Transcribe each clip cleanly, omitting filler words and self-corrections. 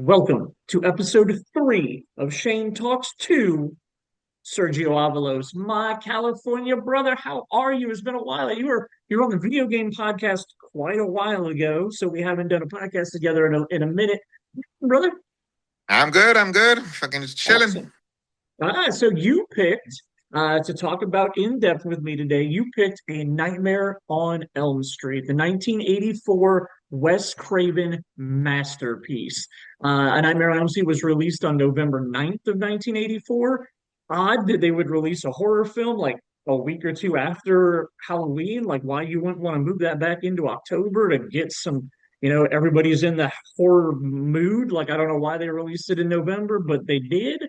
Welcome to episode 3 of Shane Talks to Sergio Avalos, my California brother. How are you? It's been a while. You were on the video game podcast quite a while ago, so we haven't done a podcast together in a minute, brother. I'm good. I'm good. Fucking just chilling. Awesome. So you picked to talk about in depth with me today. You picked A Nightmare on Elm Street, the 1984 Wes Craven masterpiece. A Nightmare on Elm Street was released on November 9th of 1984. Odd that they would release a horror film like a week or two after Halloween. Like, why you wouldn't want to move that back into October to get some, everybody's in the horror mood. Like, I don't know why they released it in November, but they did.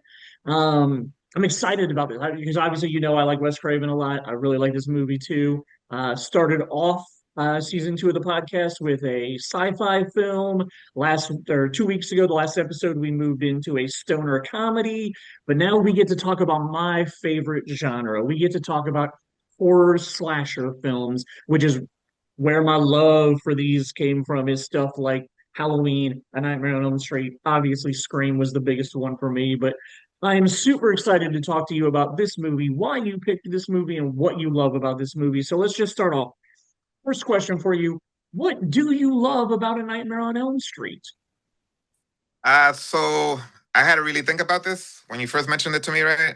I'm excited about this because obviously, I like Wes Craven a lot. I really like this movie too. Started off season 2 of the podcast with a sci-fi film. Last or 2 weeks ago, the last episode, we moved into a stoner comedy. But now we get to talk about my favorite genre. We get to talk about horror slasher films, which is where my love for these came from. Is stuff like Halloween, A Nightmare on Elm Street. Obviously, Scream was the biggest one for me, but I am super excited to talk to you about this movie, why you picked this movie, and what you love about this movie. So let's just start off. First question for you. What do you love about A Nightmare on Elm Street? So I had to really think about this when you first mentioned it to me, right?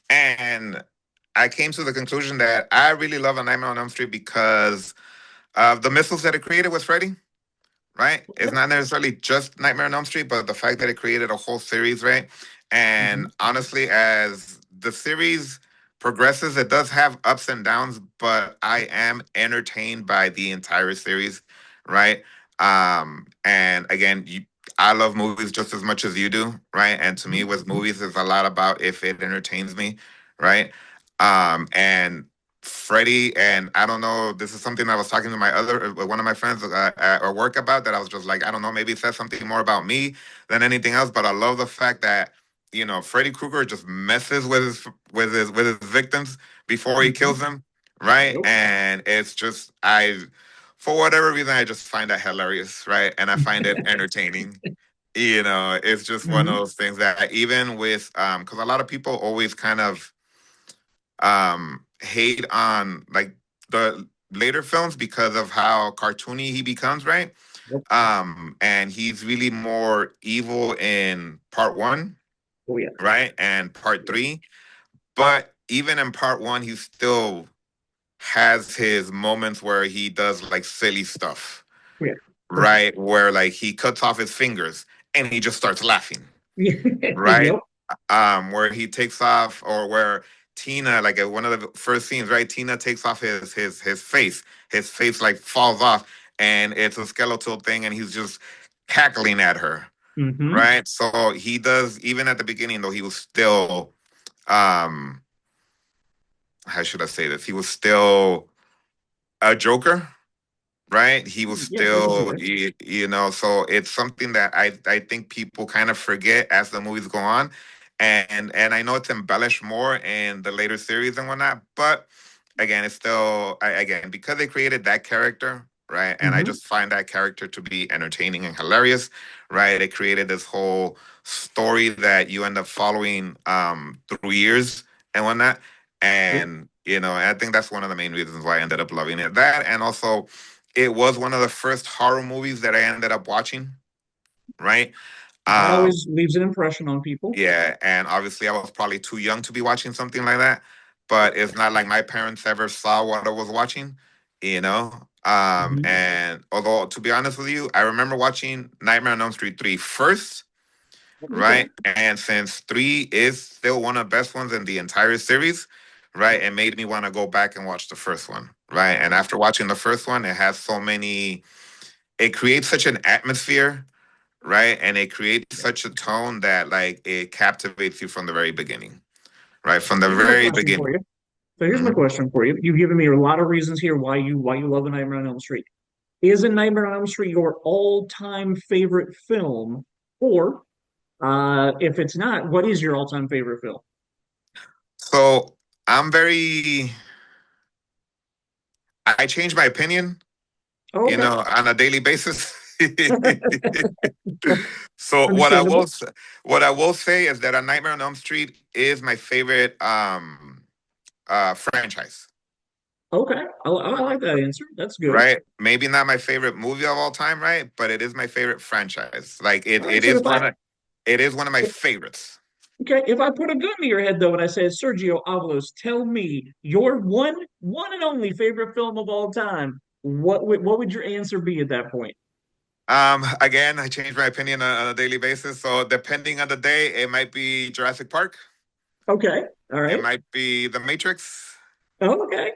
And I came to the conclusion that I really love A Nightmare on Elm Street because of the mythos that it created with Freddy, right? It's not necessarily just Nightmare on Elm Street, but the fact that it created a whole series, right? Mhm. And honestly, as the series progresses, it does have ups and downs, but I am entertained by the entire series, right? And again, I love movies just as much as you do, right? And to me, with movies, it's a lot about if it entertains me, right? And Freddie, and I don't know, this is something I was talking to my other one of my friends at work about, that I was just like, I don't know, maybe it says something more about me than anything else, but I love the fact that Freddy Krueger just messes with his victims before he Mhm. kills them, right? Yep. And it's just for whatever reason, I just find that hilarious, right? And I find it entertaining. It's just one of Mhm. those things that even with because a lot of people always kind of hate on like the later films because of how cartoony he becomes, right? Yep. And he's really more evil in part one, Oh yeah. right? And part Yep. three. But even in part one, he still has his moments where he does like silly stuff, Oh, yeah. For sure. right? Where like he cuts off his fingers and he just starts laughing, right? Yep. Where he takes off, or where Tina, like at one of the first scenes, right? Tina takes off his face like falls off, and it's a skeletal thing, and he's just cackling at her, Hmm. right? So he does, even at the beginning, though, he was still, um, how should I say this? He was still a Joker, right? He was Yeah, I can see still, that. so it's something that I think people kind of forget as the movies go on. And I know it's embellished more in the later series and whatnot, but again, it's still, again, because they created that character, right? And I Hmm. just find that character to be entertaining and hilarious, right? They created this whole story that you end up following through years and whatnot. Yep. And, I think that's one of the main reasons why I ended up loving it. That, and also, it was one of the first horror movies that I ended up watching, right? That Um, always leaves an impression on people. yeah, and obviously I was probably too young to be watching something like that, but it's not like my parents ever saw what I was watching, you know. Hmm. And although to be honest with you, I remember watching Nightmare on Elm Street 3 first, Okay. right? And since 3 is still one of the best ones in the entire series, right? It made me want to go back and watch the first one, right? And after watching the first one, it has so many, it creates such an atmosphere, right? And it creates such a tone that like it captivates you from the very beginning, right? From the Here's my very question for beginning. you. So here's my Mhm. question for you. You've given me a lot of reasons here why you love A Nightmare on Elm Street. Is A Nightmare on Elm Street your all-time favorite film? Or if it's not, what is your all-time favorite film? So I'm very, I change my opinion, Oh, okay. on a daily basis. So Understandable. what I will say is that A Nightmare on Elm Street is my favorite franchise. Okay, I like that answer. That's good. Right? Maybe not my favorite movie of all time, right? But it is my favorite franchise. Like All right, so it is one of my if favorites. okay, if I put a gun to your head though, and I said, Sergio Avalos, tell me your one and only favorite film of all time, what would your answer be at that point? Again, I change my opinion on a daily basis. So depending on the day, it might be Jurassic Park. Okay, all It right. might be The Matrix, Oh, okay.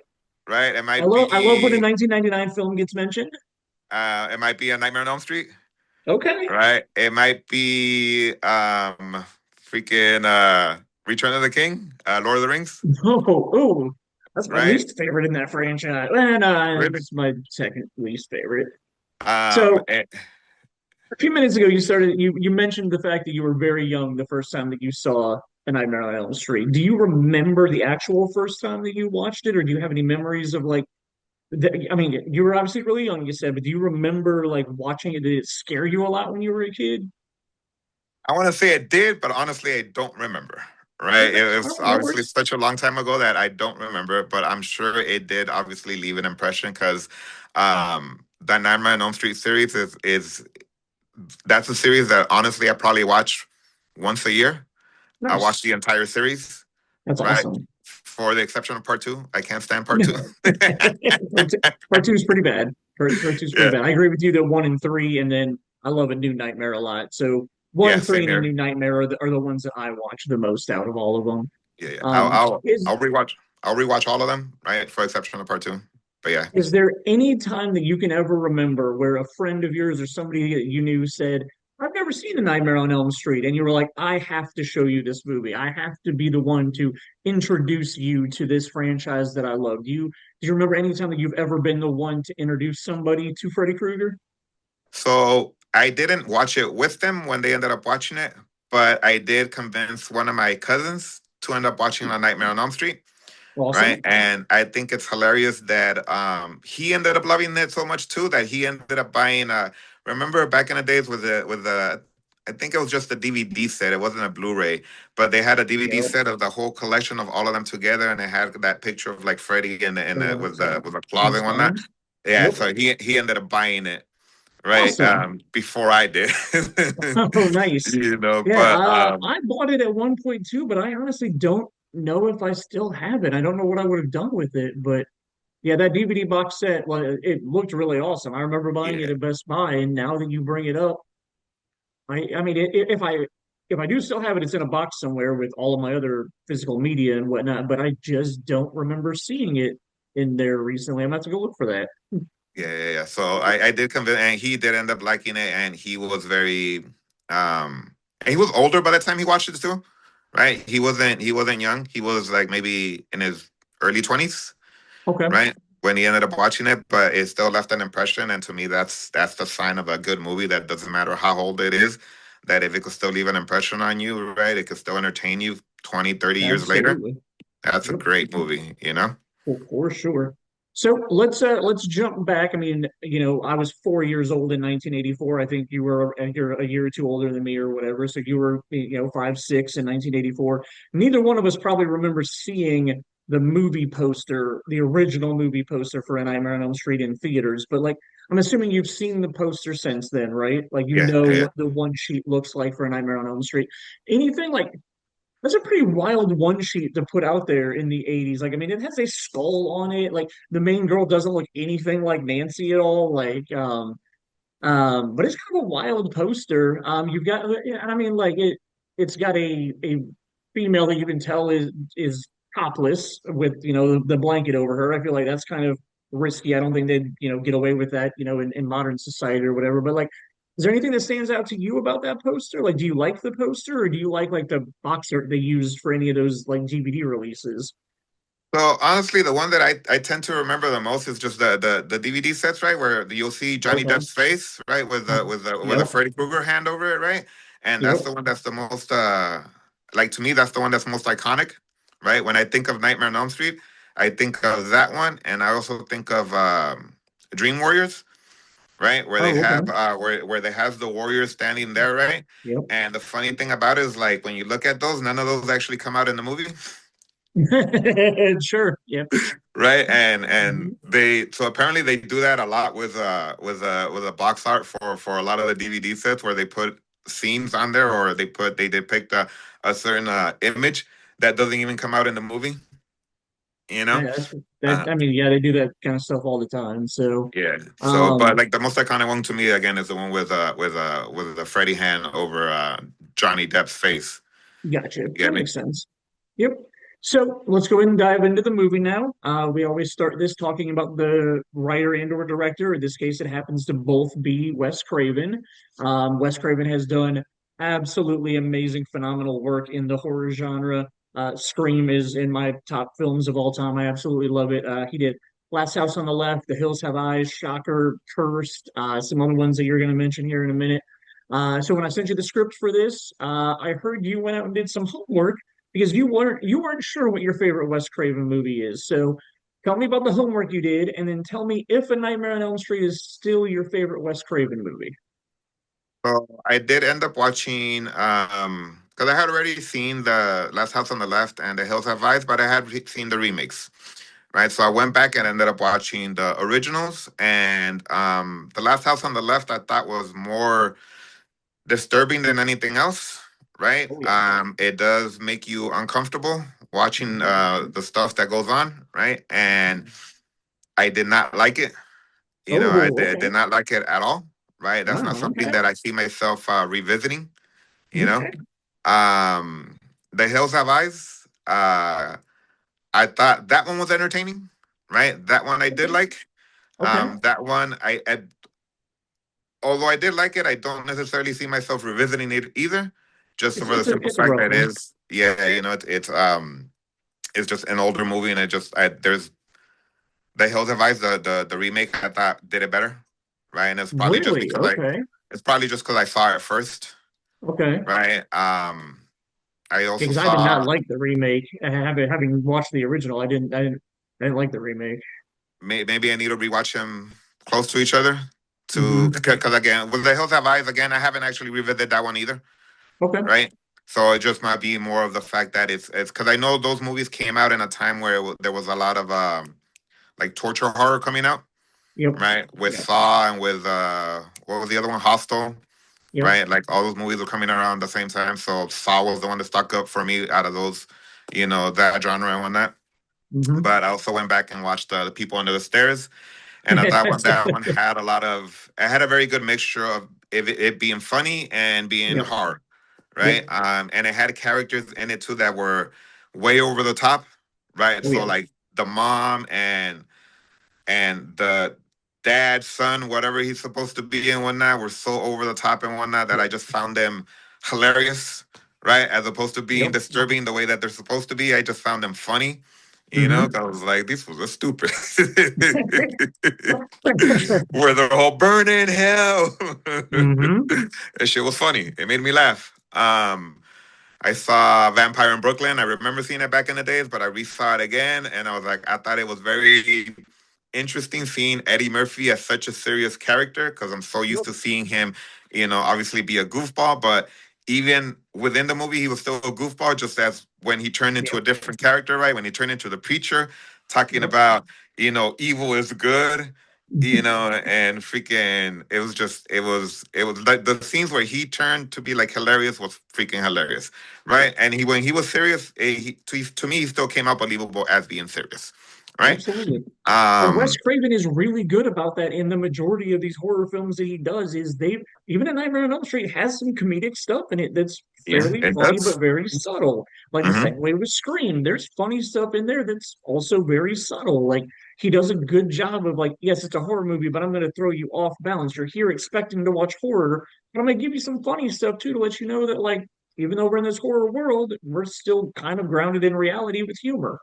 right? I love when a 1999 film gets mentioned. It might be A Nightmare on Elm Street, Okay. right? It might be freaking Return of the King, Lord of the Rings, Oh, that's my right? least favorite in that franchise. And Really? it's my second least favorite. So Eh, a few minutes ago, you mentioned the fact that you were very young the first time that you saw A Nightmare on Elm Street. Do you remember the actual first time that you watched it, or do you have any memories of like? I mean, you were obviously really young, you said, but do you remember like watching it? Did it scare you a lot when you were a kid? I want to say it did, but honestly, I don't remember. Right? Okay, It all was right, that obviously works. such a long time ago that I don't remember, but I'm sure it did obviously leave an impression because the Nightmare on Elm Street series is that's a series that honestly I probably watch once a year. I watch Nice. the entire series, That's right? awesome. For the exception of part two. I can't stand part two. Part two is pretty bad. Part two is pretty Yeah. bad. I agree with you that one and three, and then I love a New Nightmare a lot. So Yeah, one, three, same and a New here. Nightmare are the ones that I watch the most out of all of them. Yeah, yeah. Is I'll rewatch all of them, right? For exception of part two. But yeah. is there any time that you can ever remember where a friend of yours or somebody that you knew said, "I've never seen a Nightmare on Elm Street," and you were like, "I have to show you this movie. I have to be the one to introduce you to this franchise that I love." Do you remember any time that you've ever been the one to introduce somebody to Freddy Krueger? So I didn't watch it with them when they ended up watching it, but I did convince one of my cousins to end up watching A Nightmare on Elm Street, right? Awesome. And I think it's hilarious that he ended up loving it so much too that he ended up buying a. Remember back in the days with the I think it was just a DVD set. It wasn't a Blu-ray, but they had a DVD Yep. set of the whole collection of all of them together, and it had that picture of like Freddy with the In claws the and whatnot. spines. Yeah, Yep. so he ended up buying it, right? Awesome. Before I did. Oh, nice. You know, Yeah, but I bought it at one point too, but I honestly don't know if I still have it. I don't know what I would have done with it, but yeah, that DVD box set, well, it looked really awesome. I remember buying it yeah, at Best Buy, and now that you bring it up, if I do still have it, it's in a box somewhere with all of my other physical media and whatnot, but I just don't remember seeing it in there recently. I'm gonna have to go look for that. yeah. So I did convince, and he did end up liking it, and he was very, and he was older by the time he watched it too, right? He wasn't young. He was like maybe in his early 20s, Okay, right? When he ended up watching it, but it still left an impression, and to me, that's the sign of a good movie. That doesn't matter how old it is, that if it could still leave an impression on you, right? It could still entertain you 20, 30 years later. absolutely. That's a Yep. great movie, you know? For sure. So let's jump back. I mean, I was 4 years old in 1984. I think you're a year or two older than me or whatever. So you were 5, 6 in 1984. Neither one of us probably remember seeing the movie poster, the original movie poster for A Nightmare on Elm Street in theaters. But like, I'm assuming you've seen the poster since then, right? Like you Yeah, know yeah. what the one sheet looks like for A Nightmare on Elm Street. Anything like that's a pretty wild one sheet to put out there in the 80s. Like, I mean, it has a skull on it. Like, the main girl doesn't look anything like Nancy at all. But it's kind of a wild poster. You've got, yeah, and I mean, like it's got a female that you can tell is topless with the blanket over her. I feel like that's kind of risky. I don't think they'd get away with that in modern society or whatever. But like, is there anything that stands out to you about that poster? Like, do you like the poster or do you like the box art they used for any of those like DVD releases? So honestly, the one that I tend to remember the most is just the DVD sets, right, where you'll see Johnny Okay. Depp's face, right, with the Yep. Freddy Krueger hand over it, right, and that's Yep. the one that's the most like to me that's the one that's most iconic, right. When I think of Nightmare on Elm Street, I think of that one, and I also think of Dream Warriors, right? Where they Oh, have okay. where they have the warriors standing there, right? Yep. And the funny thing about it is like when you look at those, none of those actually come out in the movie. Sure. Yep. Right, and Mhm. they so apparently they do that a lot with a box art for a lot of the DVD sets where they put scenes on there, or they depict a certain image that doesn't even come out in the movie, you know. Yeah, that. uh, I mean, yeah, they do that kind of stuff all the time. So, yeah, so but um, like the most iconic one to me again is the one with the Freddy hand over Johnny Depp's face. gotcha. You That get me? makes sense. Yep. So let's go ahead and dive into the movie now. We always start this talking about the writer and or director. In this case, it happens to both be Wes Craven. Wes Craven has done absolutely amazing, phenomenal work in the horror genre. Scream is in my top films of all time. I absolutely love it. He did Last House on the Left, The Hills Have Eyes, Shocker, Cursed, some other ones that you're going to mention here in a minute. So when I sent you the script for this, I heard you went out and did some homework because you weren't sure what your favorite Wes Craven movie is. So tell me about the homework you did, and then tell me if A Nightmare on Elm Street is still your favorite Wes Craven movie. So I did end up watching because I had already seen the Last House on the Left and The Hills Have Eyes, but I had seen the remakes, right? So I went back and ended up watching the originals, and the Last House on the Left I thought was more disturbing than anything else, right? Oh yeah. It does make you uncomfortable watching the stuff that goes on, right? And I did not like it. You know, Oh, I did okay. not like it at all, right? That's not Wow, something okay. that I see myself revisiting, you know. Okay. Um, The Hills Have Eyes. I thought that one was entertaining, right? That one I did Okay. like. Okay. That one although I did like it, I don't necessarily see myself revisiting it either. Just It's for the it's a simple it's a fact rough that one. yeah, you know, it's just an older movie, and there's The Hills Have Eyes, the remake I thought did it better, right? And Really? Okay. it's probably just because I saw it first, Okay. right? I also Because I did not saw like the remake. Having watched the original, I didn't like the remake. maybe I need to rewatch them close to each other to Hmm. because again with The Hills Have Eyes again I haven't actually revisited that one either, Okay. right? So it just might be more of the fact that it's because I know those movies came out in a time where there was a lot of like torture horror coming out, Yep. right? With Yeah. Saw and with what was the other one, Hostel, Yep. right? Like all those movies were coming around the same time. So Saw was the one that stuck up for me out of those, you know, that genre and whatnot. Hmm. But I also went back and watched the People Under the Stairs, and I thought that one had it had a very good mixture of it being funny and being Yep. hard, Yep. right? And it had characters in it too that were way over the top, right? Oh So yeah. like the mom and the dad, son, whatever he's supposed to be and whatnot, were so over the top and whatnot that Yep. I just found them hilarious, right? As opposed to being Yep. disturbing the way that they're supposed to be, I just found them funny. You know, Hmm. 'cause I was like, these was stupid. Where they're all burning in hell. Hmm. That shit was funny. It made me laugh. I saw Vampire in Brooklyn. I remember seeing it back in the days, but I resaw it again, and I was like, I thought it was very interesting seeing Eddie Murphy as such a serious character because I'm so used Yep. to seeing him, you know, obviously be a goofball, but even within the movie, he was still a goofball, just as when he turned into Yep. a different character, right? When he turned into the preacher, talking Yep. about, you know, evil is good, you know, and freaking, it was like the scenes where he turned to be like hilarious was freaking hilarious, Yep. right? And when he was serious, to me, he still came out believable as being serious, right? Absolutely. And Wes Um, Craven is really good about that in the majority of these horror films that he does. Is they even A Nightmare on Elm Street has some comedic stuff in it that's yeah, fairly it funny does. but very subtle. Like the same Hmm. way with Scream, there's funny stuff in there that's also very subtle. Like he does a good job of like, yes, it's a horror movie, but I'm going to throw you off balance. You're here expecting to watch horror, but I'm going to give you some funny stuff too to let you know that like even though we're in this horror world, we're still kind of grounded in reality with humor.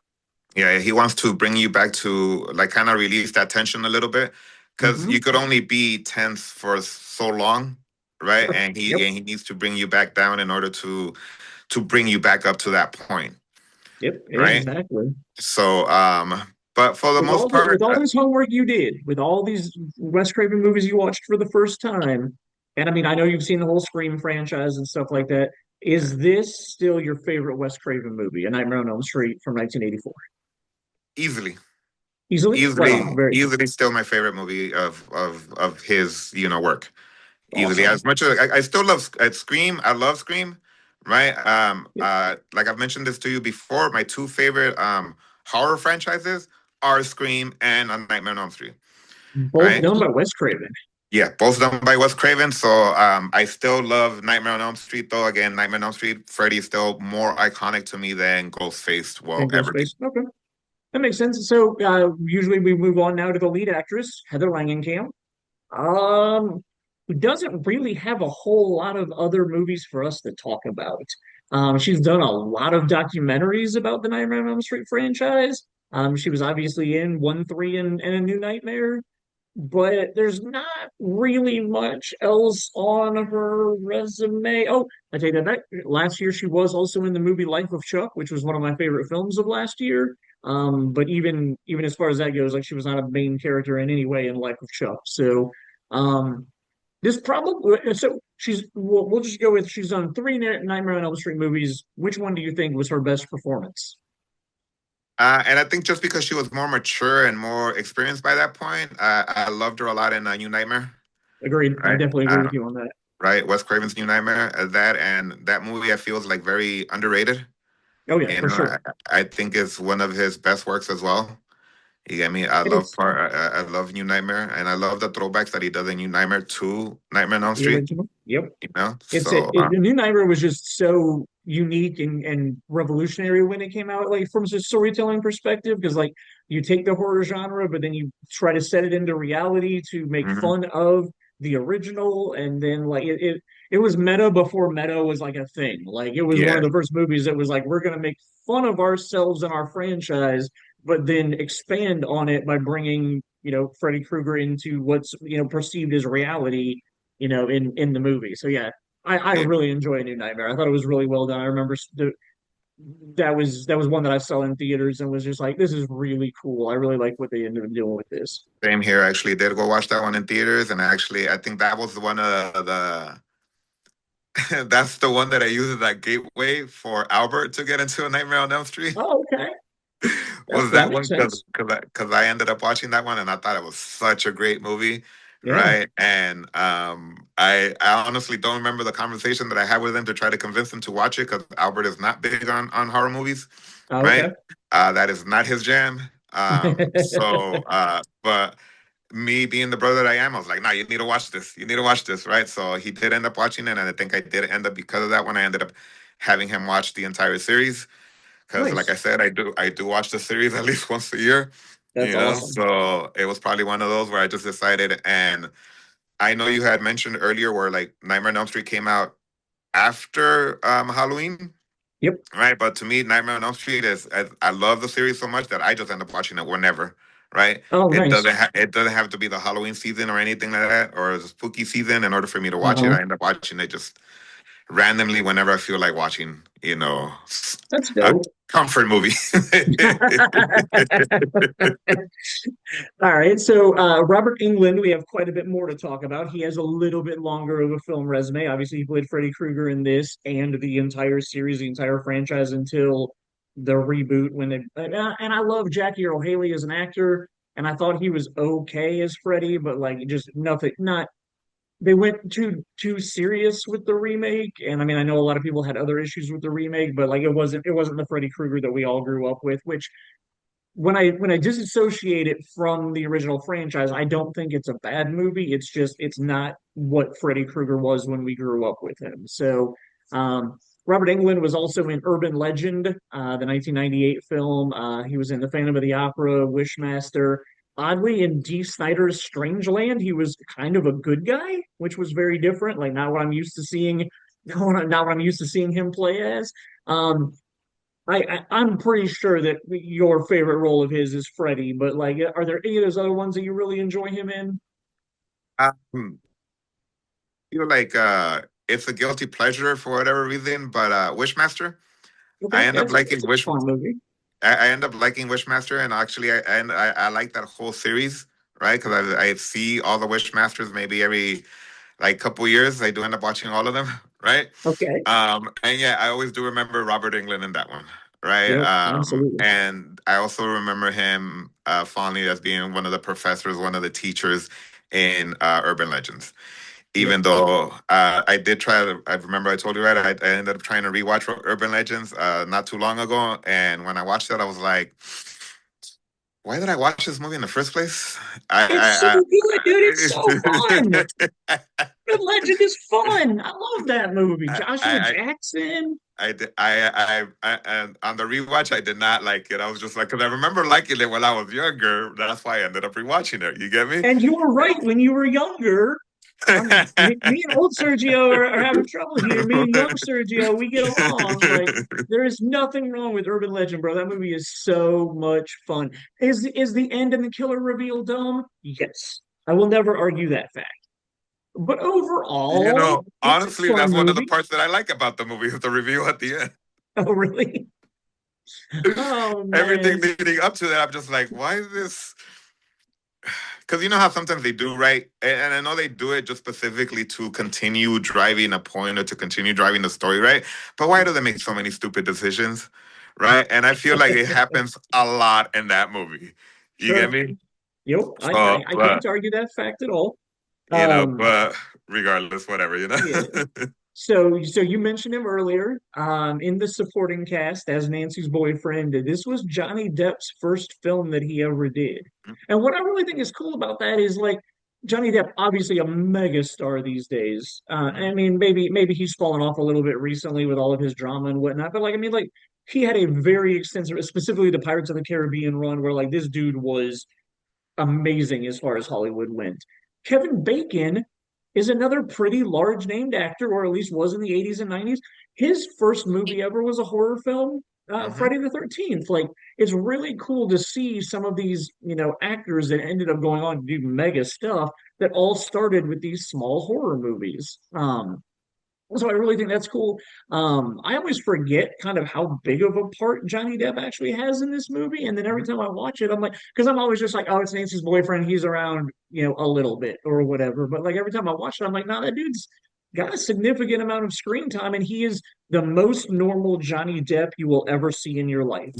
Yeah, he wants to bring you back to like kind of release that tension a little bit because you Hmm. could only be tense for so long, right? Sure. Yep. And he needs to bring you back down in order to bring you back up to that point, Yep. right? Exactly. So But for the most With part, all this homework you did, with all these Wes Craven movies you watched for the first time, and I mean, I know you've seen the whole Scream franchise and stuff like that. yeah, Is this still your favorite Wes Craven movie, A Nightmare on Elm Street from 1984? easily, Easily? Right on. Very cool. easily, still my favorite movie of his work. Easily, Awesome. as much as I still love Scream. I love Scream, right? Yep. Like I've mentioned this to you before, my two favorite horror franchises are Scream and A Nightmare on Elm Street, Both right? done by Wes Craven. Yeah, both done by Wes Craven. So I still love Nightmare on Elm Street, though. Again, Nightmare on Elm Street, Freddy's still more iconic to me than Ghostface will And ever be. Ghostface. Okay. That makes sense. So usually we move on now to the lead actress, Heather Langenkamp. Um, who doesn't really have a whole lot of other movies for us to talk about. She's done a lot of documentaries about the Nightmare on Elm Street franchise. She was obviously in 1, 3, and A New Nightmare, but there's not really much else on her resume. Oh, I take that back. Last year, she was also in the movie Life of Chuck, which was one of my favorite films of last year. But even as far as that goes, like she was not a main character in any way in Life of Chuck. So, um, this probably so she's we'll just go with she's done three Nightmare on Elm Street movies. Which one do you think was her best performance? And I think just because she was more mature and more experienced by that point, I loved her a lot in New Nightmare, Agreed. I right? definitely agree with you on that. Right, Wes Craven's New Nightmare. That and that movie, I feel is like very underrated. Oh yeah, You for know, sure. I think it's one of his best works as well. You get me? I It love is I love New Nightmare, and I love the throwbacks that he does in New Nightmare to Nightmare on Elm the Street. original. Yep. You know, It's so the New Nightmare was just so unique and revolutionary when it came out, like from a storytelling perspective, because like you take the horror genre, but then you try to set it into reality to make mhm. fun of the original, and then like it was meta before meta was like a thing. Like it was one of Yeah, the first movies that was like we're gonna make fun of ourselves and our franchise, but then expand on it by bringing Freddy Krueger into what's perceived as reality in the movie. So yeah, I yeah, really enjoy New Nightmare. I thought it was really well done. I remember that was one that I saw in theaters and was just like, this is really cool. I really like what they ended up doing with this. same here. Actually, did go watch that one in theaters, and actually, I think that was one of the that's the one that I use as that gateway for Albert to get into A Nightmare on Elm Street. Oh, okay. Was That that makes one sense. because I ended up watching that one and I thought it was such a great movie, Yeah. right? And I honestly don't remember the conversation that I had with him to try to convince him to watch it because Albert is not big on horror movies, Oh, right? okay. That is not his jam. But me being the brother that I am, I was like, nah, you need to watch this. You need to watch this, right? So he did end up watching it, and I think I did end up because of that one. I ended up having him watch the entire series because, like I Nice. said, I do watch the series at least once a year. That's awesome. So it was probably one of those where I just decided, and I know you had mentioned earlier where like Nightmare on Elm Street came out after Halloween, Yep. right? But to me, Nightmare on Elm Street I love the series so much that I just end up watching it whenever, right? Oh, nice. It doesn't have to be the Halloween season or anything like that, or the spooky season in order for me to watch it. Uh-huh. I end up watching it just randomly whenever I feel like watching, That's a dope. comfort movie. All right, so Robert England, we have quite a bit more to talk about. He has a little bit longer of a film resume. Obviously, he played Freddy Krueger in this and the entire series, the entire franchise until the reboot. And I love Jackie Earle Haley as an actor, and I thought he was okay as Freddy, but like just nothing, not they went too serious with the remake. And I mean, I know a lot of people had other issues with the remake, but like it wasn't the Freddy Krueger that we all grew up with, which when I disassociate it from the original franchise, I don't think it's a bad movie. It's just it's not what Freddy Krueger was when we grew up with him. So Robert Englund was also in Urban Legend, the 1998 film. He was in The Phantom of the Opera, Wishmaster. Oddly, in D. Snyder's Strangeland, he was kind of a good guy, which was very different. Like not what I'm used to seeing, not what I'm used to seeing him play as. Um, I'm pretty sure that your favorite role of his is Freddy, but like, are there any of those other ones that you really enjoy him in? um, feel like it's a guilty pleasure for whatever reason, but Wishmaster. Okay, I end yeah, up liking it's a fun movie. I end up liking Wishmaster, and actually, I like that whole series, right? Because I see all the Wishmasters maybe every like couple years. I do end up watching all of them, right? Okay. And yeah, I always do remember Robert Englund in that one, right? Yep, absolutely. And I also remember him fondly as being one of the professors, one of the teachers in Urban Legends. Yep. Even though I did try to, I remember I told you right, I ended up trying to rewatch Urban Legends not too long ago, and when I watched that, I was like, why did I watch this movie in the first place? It's so good, dude. It's so fun. I, The Legend is fun. I love that movie. Joshua I, Jackson. I did. And on the rewatch, I did not like it. I was just like, because I remember liking it when I was younger. That's why I ended up rewatching it. You get me? And you were right when you were younger. Me and old Sergio are having trouble here. Me and young Sergio, we get along. Like there is nothing wrong with Urban Legend, bro. That movie is so much fun. Is the end and the killer reveal dumb? Yes, I will never argue that fact. But overall, it's a Honestly, fun that's one of the movie. parts that I like about the movie is the reveal at the end. Oh, really? Oh Everything man. leading up to that, I'm just like, why is this? Because you know how sometimes they do, right? And I know they do it just specifically to continue driving a point or to continue driving the story, right? But why do they make so many stupid decisions, right? And I feel like it happens a lot in that movie. You get Sure. me? Yep. So, I can't argue that fact at all. Um, but regardless, whatever, you know. yeah. So you mentioned him earlier, in the supporting cast as Nancy's boyfriend. This was Johnny Depp's first film that he ever did. And what I really think is cool about that is like Johnny Depp, obviously a mega star these days. I mean, maybe he's fallen off a little bit recently with all of his drama and whatnot, but like I mean, like he had a very extensive, specifically the Pirates of the Caribbean run, where like this dude was amazing as far as Hollywood went. Kevin Bacon is another pretty large named actor, or at least was in the 80s and 90s. His first movie ever was a horror film, Hmm. Friday the 13th. Like, it's really cool to see some of these, actors that ended up going on to do mega stuff that all started with these small horror movies. So I really think that's cool. I always forget kind of how big of a part Johnny Depp actually has in this movie, and then every time I watch it, I'm like, because I'm always just like, oh, it's Nancy's boyfriend. He's around, a little bit or whatever. But like every time I watch it, I'm like, no, that dude's got a significant amount of screen time, and he is the most normal Johnny Depp you will ever see in your life.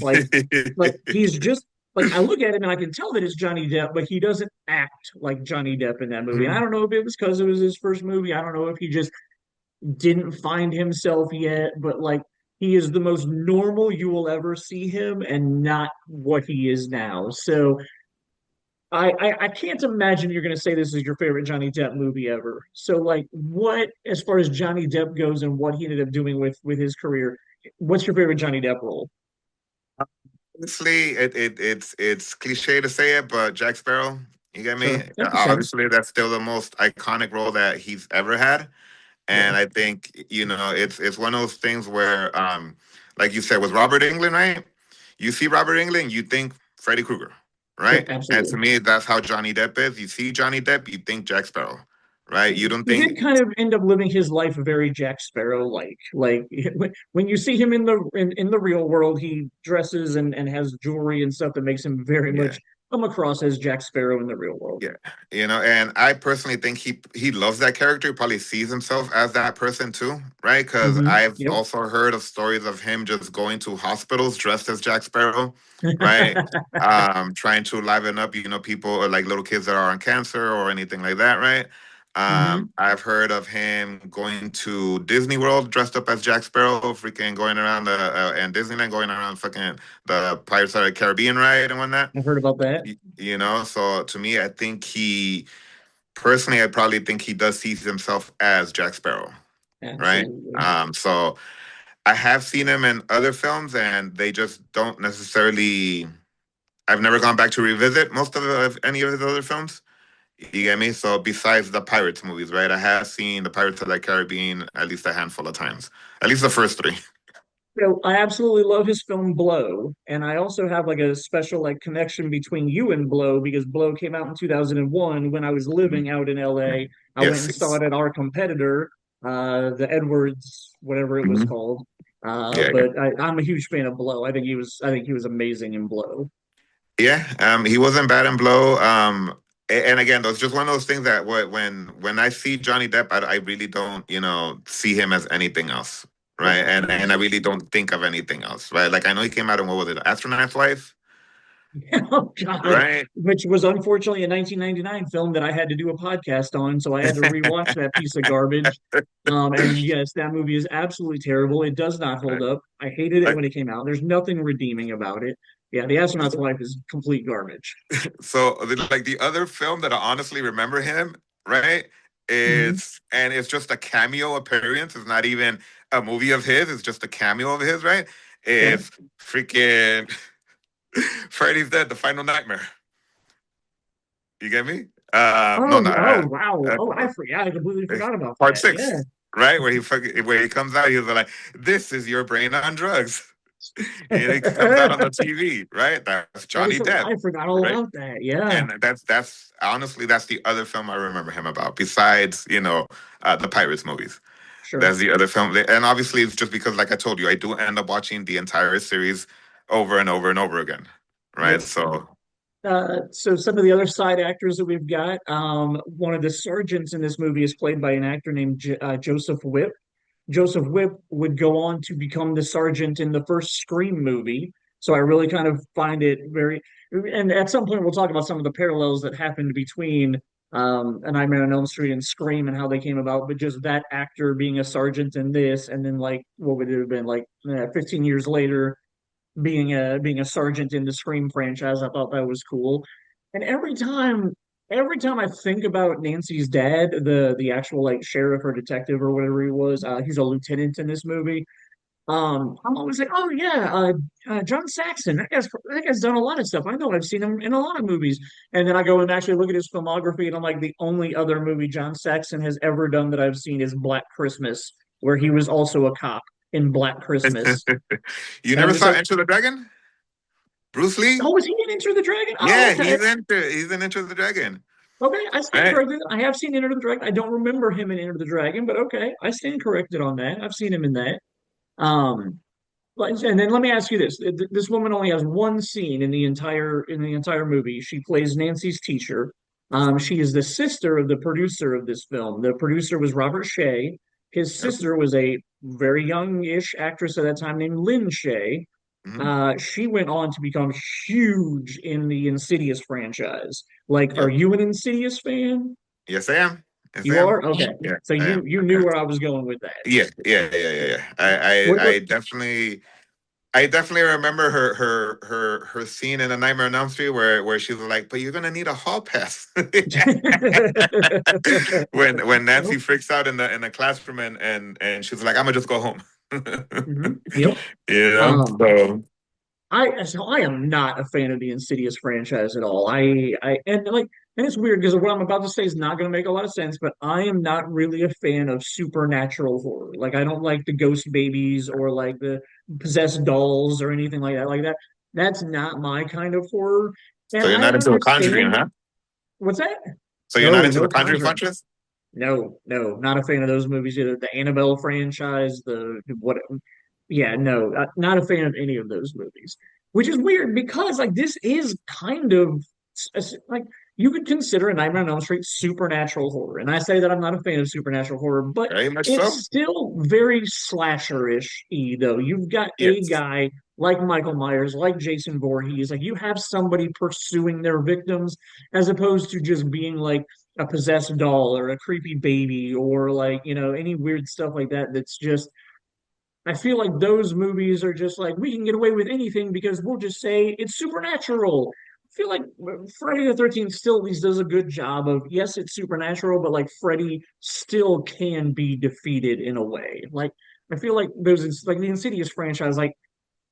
Like he's just like I look at him and I can tell that it's Johnny Depp, but he doesn't act like Johnny Depp in that movie. And I don't know if it was because it was his first movie. I don't know if he just didn't find himself yet, but like he is the most normal you will ever see him and not what he is now. So I can't imagine you're gonna say this is your favorite Johnny Depp movie ever. So like what as far as Johnny Depp goes and what he ended up doing with his career, what's your favorite Johnny Depp role? Honestly, it's cliche to say it, but Jack Sparrow, you get me? Sure. That makes sense. Obviously, that's still the most iconic role that he's ever had. Yeah. And I think, it's one of those things where, like you said, with Robert Englund, right? You see Robert Englund, you think Freddy Krueger, Yep, right? And to absolutely. me, that's how Johnny Depp is. You see Johnny Depp, you think Jack Sparrow, right? You don't He did think, kind of end up living his life very Jack Sparrow like. Like when you see him in the real world, he dresses and has jewelry and stuff that makes him very yeah. much come across as Jack Sparrow in the real world. Yeah, and I personally think he loves that character. He probably sees himself as that person too, right? Because I've Yep. also heard of stories of him just going to hospitals dressed as Jack Sparrow, right? Trying to liven up, people or like little kids that are on cancer or anything like that, right? hmm I've heard of him going to Disney World dressed up as Jack Sparrow, freaking going around the and Disneyland, going around fucking the Pirates of the Caribbean ride and whatnot. I've heard about that. So to me, I think personally, I probably think he does see himself as Jack Sparrow, right? Absolutely. So I have seen him in other films, and they just don't necessarily. I've never gone back to revisit most of any of his other films. You get me? So besides the Pirates movies, right? I have seen the Pirates of the Caribbean at least a handful of times, at least the first three. So I absolutely love his film Blow, and I also have like a special like connection between you and Blow because Blow came out in 2001 when I was living out in LA. I went Yes. and saw it at our competitor, the Edwards, whatever it was Mhm. called. Yeah, yeah. But I'm a huge fan of Blow. I think he was amazing in Blow. Yeah, he wasn't bad in Blow. And again, those just one of those things that when I see Johnny Depp, I really don't, see him as anything else, right? Yeah, And I really don't think of anything else, right? Like I know he came out in what was it, Astronaut's Wife, oh God, right? which was unfortunately a 1999 film that I had to do a podcast on, so I had to rewatch that piece of garbage. And yes, that movie is absolutely terrible. It does not hold Right. up. I hated it Like, when it came out. There's nothing redeeming about it. Yeah, The Astronaut's Wife is complete garbage. so, like the other film that I honestly remember him, right? Mhm. It's just a cameo appearance. It's not even a movie of his. It's just a cameo of his, right? Okay. It's freaking Freddy's Dead, The Final Nightmare. You get me? No, Oh, no, oh, wow. uh, Oh, I forgot. I completely forgot about part that. Yeah. six, right? Where he comes out, he's like, "This is your brain on drugs." And he comes out on the TV, right? That's That is Johnny so, Depp, I forgot all right? about that. Yeah, And that's honestly that's the other film I remember him about, besides the Pirates movies. sure. That's the other film, and obviously it's just because, like I told you, I do end up watching the entire series over and over and over again, right? Yep. So So some of the other side actors that we've got, one of the sergeants in this movie is played by an actor named Joseph Whipp. Joseph Whipp would go on to become the sergeant in the first Scream movie. So I really kind of find it very, and at some point we'll talk about some of the parallels that happened between A Nightmare on Elm Street and Scream and how they came about. But just that actor being a sergeant in this, and then like what would it have been like 15 years later being a sergeant in the Scream franchise. I thought that was cool. And every time I think about Nancy's dad, the actual like sheriff or detective or whatever he was, he's a lieutenant in this movie. I'm always like, oh yeah, John Saxon. That guy's done a lot of stuff. I know I've seen him in a lot of movies. And then I go and actually look at his filmography, and I'm like, the only other movie John Saxon has ever done that I've seen is Black Christmas, where he was also a cop in Black Christmas. you And I'm never just saw like, Enter the Dragon? Bruce Lee? oh, was he in Enter the Dragon? Oh, Yeah, okay. he's in Enter the Dragon. Okay, I stand Right? corrected. I have seen Enter the Dragon. I don't remember him in Enter the Dragon, but okay, I stand corrected on that. I've seen him in that. Um, and then let me ask you this: this woman only has one scene in the entire movie. She plays Nancy's teacher. She is the sister of the producer of this film. The producer was Robert Shea. His Yep. sister was a very young-ish actress at that time named Lynn Shea. Mhm. She went on to become huge in the Insidious franchise. Like, are Yep. you an Insidious fan? Yes, I am. Yes, I You am. are? Okay. Yeah, So I am. you knew where I was going with that. Yeah, yeah, yeah, yeah, yeah. What I definitely remember her scene in A Nightmare on Elm Street where she was like, "But you're gonna need a hall pass." When Nancy freaks out in the classroom and she's like, "I'm gonna just go home." Mhm. Yep. Um, So I am not a fan of the Insidious franchise at all. I and like and it's weird because what I'm about to say is not going to make a lot of sense, but I am not really a fan of supernatural horror. Like I don't like the ghost babies or like the possessed dolls or anything like that. Like that that's not my kind of horror. so And you're I not into the Conjuring, understand huh? what's that? So you're not No, into the no Conjuring Conjuring. franchise? No, no, not a fan of those movies either. The Annabelle franchise, the what? Yeah, no, not a fan of any of those movies. Which is weird because like this is kind of like you could consider a Nightmare on Elm Street supernatural horror, and I say that I'm not a fan of supernatural horror, but Very much it's so. still very slasher-ish-y though. You've got a Yes. guy like Michael Myers, like Jason Voorhees, like you have somebody pursuing their victims as opposed to just being like a possessed doll or a creepy baby or like, any weird stuff like that that's just I feel like those movies are just like we can get away with anything because we'll just say it's supernatural. I feel like Friday the 13th still at least does a good job of yes, it's supernatural, but like Freddy still can be defeated in a way. Like I feel like those like the Insidious franchise, like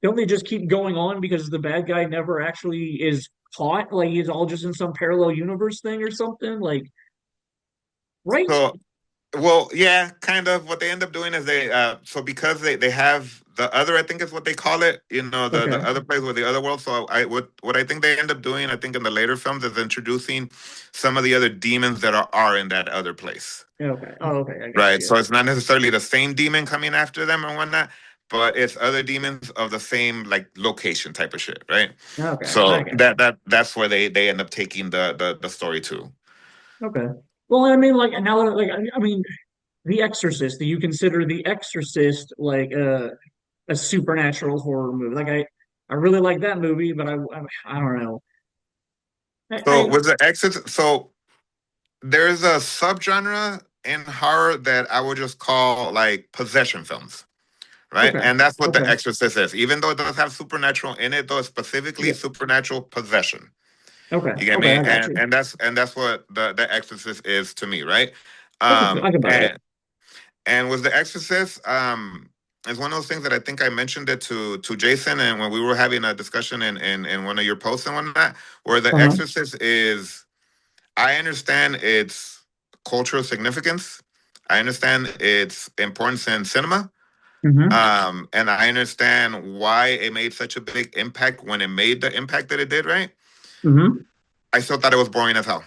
don't they just keep going on because the bad guy never actually is caught? Like he's all just in some parallel universe thing or something? Like, right? So well, yeah, kind of. What they end up doing is so because they have the other, I think is what they call it, the Okay. other place with the other world. So what I think they end up doing, I think in the later films, is introducing some of the other demons that are in that other place, Okay. Oh, okay. I got right? you. So it's not necessarily the same demon coming after them or whatnot, but it's other demons of the same like location type of shit, right? Okay, I So got that's where they end up taking the story to. you. Okay. Well, I mean, like now, like I mean, The Exorcist. Do you consider The Exorcist like a supernatural horror movie? I really like that movie, but I don't know. So with the exit, so there's a subgenre in horror that I would just call like possession films, right? Okay, And that's what The okay, Exorcist is. Even though it does have supernatural in it, though, it's specifically yeah, supernatural possession. okay, You get okay. me? I got And you. and that's what the Exorcist is to me, right? I can buy that. And with The Exorcist, it's one of those things that I think I mentioned it to Jason, and when we were having a discussion in one of your posts and whatnot, where The Uh-huh. Exorcist is, I understand its cultural significance. I understand its importance in cinema. Hmm. And I understand why it made such a big impact when it made the impact that it did, right? Hmm. I still thought it was boring as hell.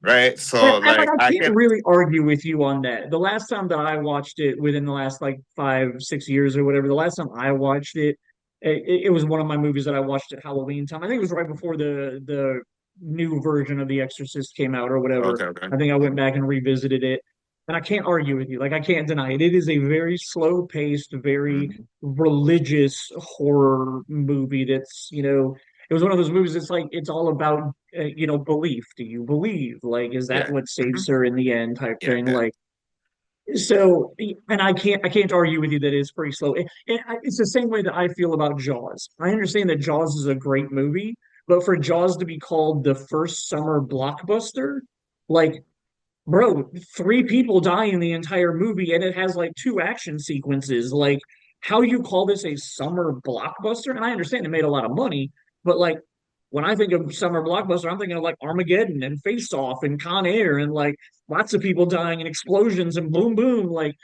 Right. And So like like I I can't can really argue with you on that. The last time that I watched it within the last like 5, 6 years or whatever, the last time I watched it was one of my movies that I watched at Halloween time. I think it was right before the new version of The Exorcist came out or whatever. okay, okay. I think I went back and revisited it. And I can't argue with you. Like I can't deny it. It is a very slow paced, very Mhm. religious horror movie it was one of those movies. It's like it's all about belief. Do you believe? Like, is that Yeah. what Hmm. saves her in the end? Type Yeah, thing. yeah. Like, so, and I can't argue with you that it's pretty slow. It's the same way that I feel about Jaws. I understand that Jaws is a great movie, but for Jaws to be called the first summer blockbuster, like bro, 3 people die in the entire movie and it has like 2 action sequences. Like, how you call this a summer blockbuster? And I understand it made a lot of money, but like when I think of summer blockbuster, I'm thinking of like Armageddon and Face Off and Con Air and like lots of people dying and explosions and boom boom. Like,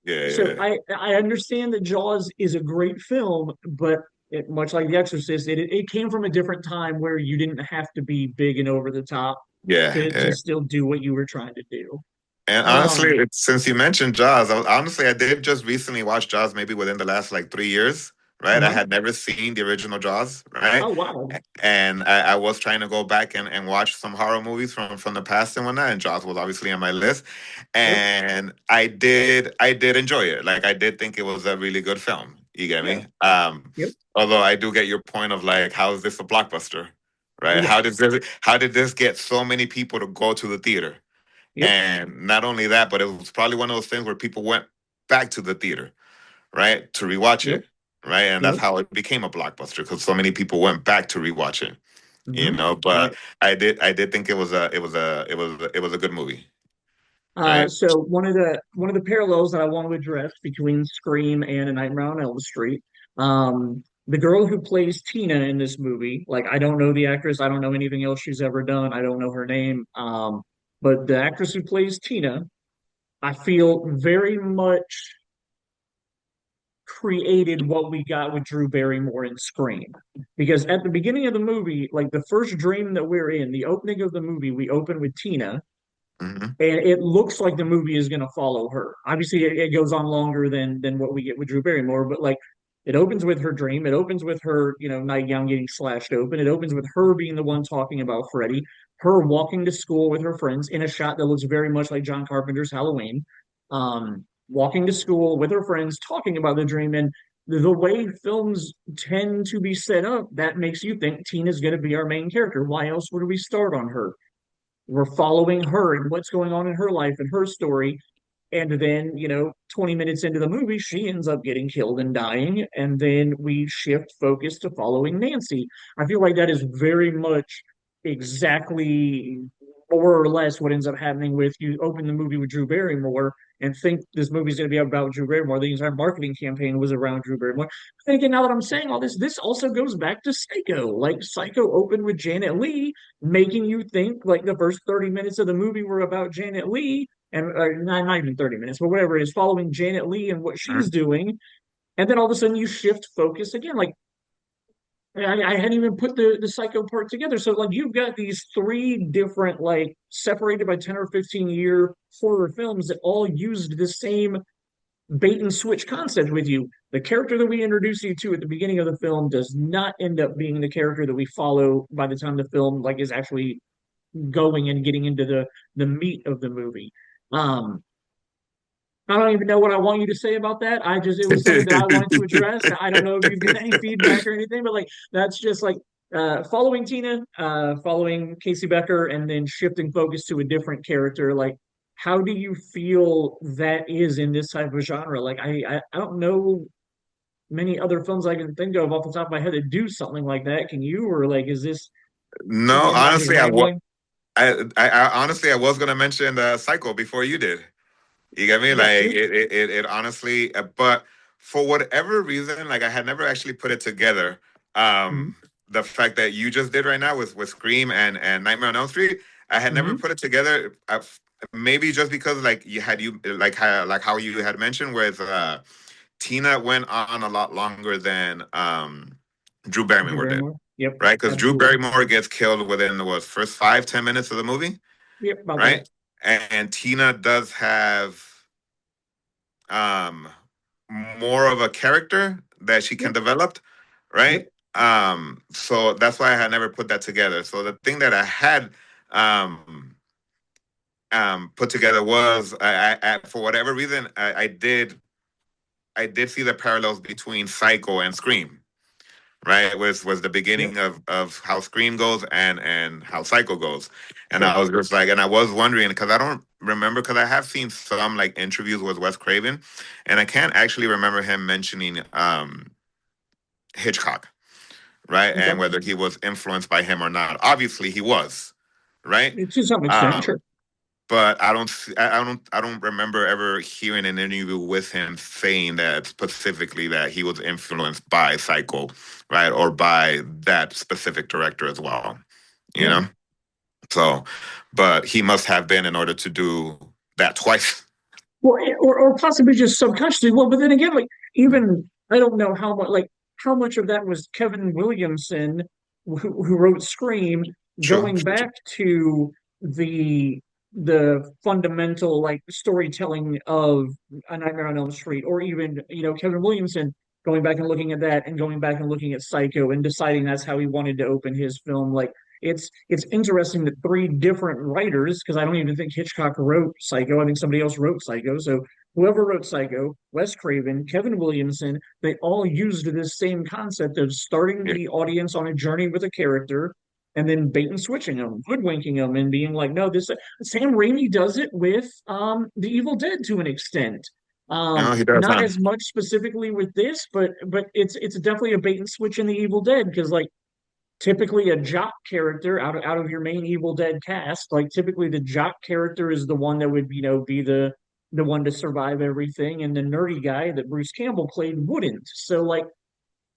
Yeah, so yeah. I understand that Jaws is a great film, but much like The Exorcist, it came from a different time where you didn't have to be big and over the top Yeah, to yeah. still do what you were trying to do. And honestly, Um, since you mentioned Jaws, honestly, I did just recently watch Jaws, maybe within the last like 3 years, right? I uh-huh. had never seen the original Jaws, right? Oh wow. And I was trying to go back and watch some horror movies from the past and whatnot, and Jaws was obviously on my list. Yep. And I did enjoy it. Like I did think it was a really good film. You get Yeah. me? Yep. Although I do get your point of like, how is this a blockbuster? Right? Yeah. How did this get so many people to go to the theater? Yep. And not only that, but it was probably one of those things where people went back to the theater, right, to rewatch Yep. it, right, and that's Yep. how it became a blockbuster because so many people went back to rewatch it, you Hmm. know. Right. But I did think it was a good movie, right? So one of the parallels that I want to address between Scream and A Nightmare on Elm Street, the girl who plays Tina in this movie, like I don't know the actress, I don't know anything else she's ever done, I don't know her name, but the actress who plays Tina, I feel very much created what we got with Drew Barrymore in Scream. Because at the beginning of the movie, like the first dream that we're in, the opening of the movie, we open with Tina, Hmm. and it looks like the movie is going to follow her. Obviously, it goes on longer than what we get with Drew Barrymore, but like it opens with her dream. It opens with her, nightgown getting slashed open. It opens with her being the one talking about Freddy, her walking to school with her friends in a shot that looks very much like John Carpenter's Halloween. Walking to school with her friends, talking about the dream, and the way films tend to be set up, that makes you think Tina's going to be our main character. Why else would we start on her? We're following her and what's going on in her life and her story. And then, 20 minutes into the movie, she ends up getting killed and dying. And then we shift focus to following Nancy. I feel like that is very much exactly more or less what ends up happening with you open the movie with Drew Barrymore and think this movie's going to be about Drew Barrymore. The entire marketing campaign was around Drew Barrymore. And again, now that I'm saying all this also goes back to Psycho. Like Psycho opened with Janet Leigh, making you think like the first 30 minutes of the movie were about Janet Leigh and not even 30 minutes, but whatever it is, following Janet Leigh and what she's doing. And then all of a sudden you shift focus again. Like I hadn't even put the psycho part together. So like you've got these 3 different, like separated by 10 or 15 year horror films that all used the same bait and switch concept with you. The character that we introduce you to at the beginning of the film does not end up being the character that we follow by the time the film like is actually going and getting into the meat of the movie. Um, I don't even know what I want you to say about that. I just it was something that I wanted to address. I don't know if you've got any feedback or anything, but like that's just like following Tina, following Casey Becker, and then shifting focus to a different character. Like, how do you feel that is in this type of genre? Like, I don't know many other films I can think of off the top of my head that do something like that. Can you, or like, is this No, am I just honestly, rambling? I honestly I was gonna mention Psycho before you did. You get me? That's Like true. it honestly, but for whatever reason, like I had never actually put it together. Mm-hmm. Um, the fact that you just did right now with Scream and Nightmare on Elm Street, I had never Mm-hmm. put it together. Maybe just because like you like how you had mentioned with Tina went on a lot longer than Drew Drew Barrymore did, Barrymore. Yep, right? Because Drew absolutely. Barrymore gets killed within the what, first 5-10 minutes of the movie, Yep, about that. right? And Tina does have um more of a character that she can Yep, develop, right? yep. So that's why I had never put that together. So the thing that I had um put together was I for whatever reason I did see the parallels between Psycho and Scream, right? Was the Yep. beginning of how Scream goes and how Psycho goes, and I Sure. was just like, and I was wondering because I don't remember because I have seen some like interviews with Wes Craven, and I can't actually remember him mentioning Hitchcock, right? Okay. And whether he was influenced by him or not. Obviously, he was, right? To some extent, sure. Um, but I don't remember ever hearing an interview with him saying that specifically that he was influenced by Psycho, right, or by that specific director as well. You Yeah. know, so but he must have been in order to do that twice. Or possibly just subconsciously. Well, but then again, like even I don't know how much how much of that was Kevin Williamson, who wrote Scream, True. going back to the the fundamental like storytelling of A Nightmare on Elm Street, or even Kevin Williamson going back and looking at that, and going back and looking at Psycho, and deciding that's how he wanted to open his film. Like it's interesting that three different writers, because I don't even think Hitchcock wrote Psycho. I think somebody else wrote Psycho. So whoever wrote Psycho, Wes Craven, Kevin Williamson, they all used this same concept of starting Yeah. the audience on a journey with a character and then bait and switching them, hoodwinking them, and being like, no, this Sam Raimi does it with The Evil Dead to an extent. No, he does, Not huh? as much specifically with this, but it's definitely a bait and switch in The Evil Dead, because like typically a jock character out of your main Evil Dead cast, like typically the jock character is the one that would be the one to survive everything, and the nerdy guy that Bruce Campbell played wouldn't. So like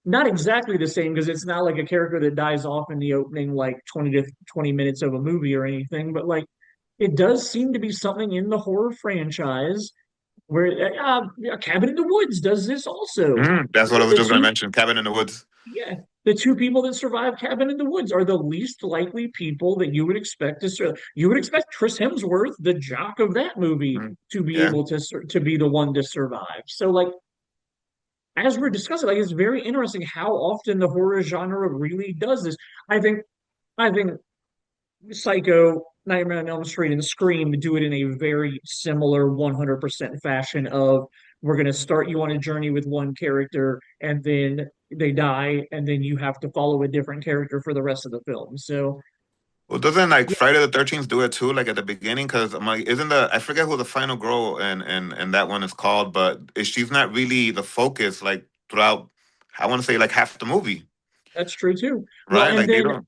not exactly the same, because it's not like a character that dies off in the opening like 20 to 20 minutes of a movie or anything, but like it does seem to be something in the horror franchise where Cabin in the Woods does this also. That's what I was The just going to two mention. Cabin in the Woods. Yeah, the two people that survive Cabin in the Woods are the least likely people that you would expect to survive. You would expect Chris Hemsworth, the jock of that movie, Mm, to be yeah. able to be the one to survive. So, like as we're discussing, like it's very interesting how often the horror genre really does this. I think, I think Psycho, Nightmare on Elm Street, and Scream do it in a very similar 100% fashion of we're going to start you on a journey with one character, and then they die, and then you have to follow a different character for the rest of the film. So, Well, doesn't like yeah, Friday the 13th do it too? Like at the beginning, because I'm like, isn't the I forget who the final girl and that one is called, but she's not really the focus like throughout. I want to say like half the movie, that's true too. Well, right? Like they don't.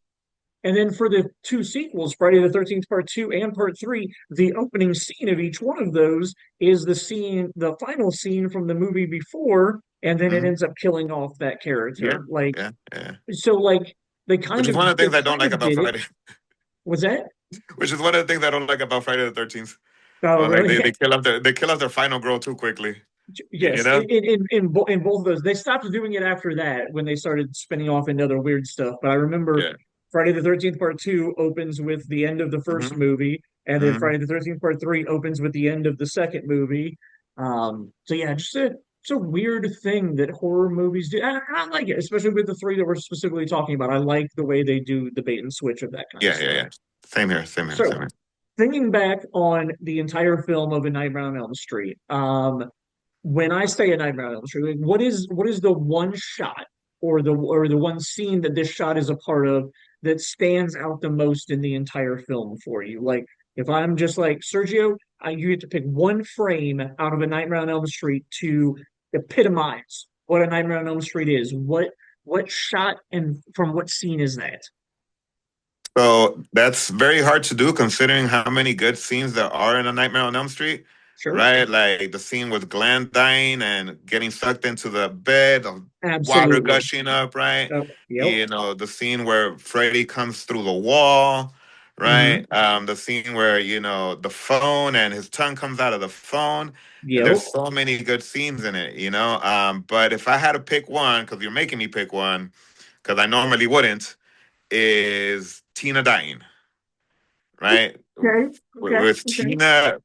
and then for the two sequels, Friday the 13th Part 2 and Part 3, the opening scene of each one of those is the final scene from the movie before, and then it Mhm. ends up killing off that Yeah, character. Like, yeah, yeah. so like Which is one of the they things I don't kind like of about did it. Friday. Was that? Which is one of the things I don't like about Friday the 13th. Oh, Like really? they kill off their final girl too quickly. You Yes. know? In both of those, they stopped doing it after that when they started spinning off into other weird stuff. But I remember Yeah. Friday the 13th Part 2 opens with the end of the first Hmm. movie, and then Hmm. Friday the 13th Part 3 opens with the end of the second movie. So yeah, just a it's a weird thing that horror movies do. I like it, especially with the three that we're specifically talking about. I like the way they do the bait and switch of that kind of Yeah, yeah, stuff. yeah. Same here, same here, same So here. thinking back on the entire film of A Nightmare on Elm Street, when I say A Nightmare on Elm Street, like, what is the one shot or the one scene that this shot is a part of that stands out the most in the entire film for you? Like, if I'm just like Sergio, you get to pick one frame out of A Nightmare on Elm Street to epitomize what A Nightmare on Elm Street is. What shot and from what scene is that? So that's very hard to do considering how many good scenes there are in A Nightmare on Elm Street, Sure, right? Like the scene with Glenn dying and getting sucked into the bed, of water absolutely. gushing up, right? Yep. You know, the scene where Freddy comes through the wall, right? Hmm. The scene where, the phone and his tongue comes out of the phone. There's Yep. so many good scenes in it, you know? But if I had to pick one, because you're making me pick one, because I normally wouldn't, is Tina dying, right? Okay. Okay. With Okay. Tina,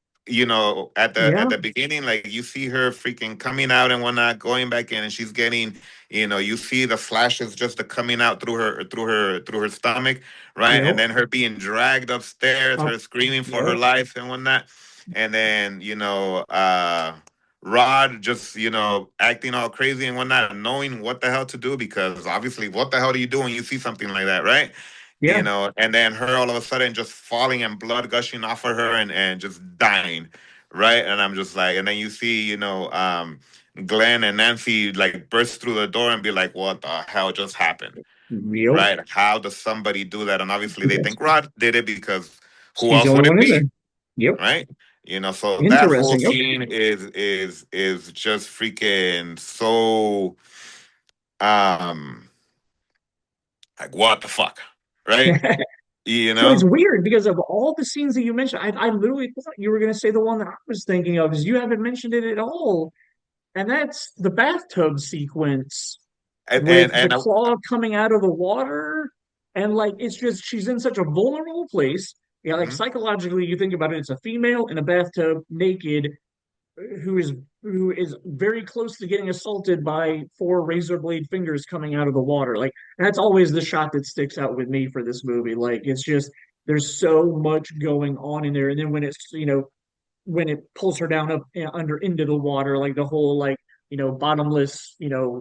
at the Yeah. beginning, like you see her freaking coming out and whatnot, going back in, and she's getting, you see the flashes just the coming out through her stomach, right? And Yep. then her being dragged upstairs, Up. her screaming for her Yep. life and whatnot, and then Rod just acting all crazy and whatnot, and knowing what the hell to do because obviously, what the hell do you do when you see something like that, right? Yeah. And then her all of a sudden just falling and blood gushing off of her and just dying, right? And I'm just like, and then you see, Glenn and Nancy like burst through the door and be like, what the hell just happened, Yep. right? How does somebody do that? And obviously they think Rod did it because who She's the else only would one it in there. be, Yep. right? So that whole Interesting. Yep. scene is just freaking so um like what the fuck, right? You So it's know? weird because of all the scenes that you mentioned, I literally thought you were going to say the one that I was thinking of, because you haven't mentioned it at all, and that's the bathtub sequence and with and, the and I, claw coming out of the water, and like it's just she's in such a vulnerable place. Yeah, like mhm. psychologically, you think about it, it's a female in a bathtub, naked, who is who is very close to getting assaulted by four razor blade fingers coming out of the water. Like that's always the shot that sticks out with me for this movie. Like it's just there's so much going on in there, and then when it's when it pulls her down up under into the water, like the whole like bottomless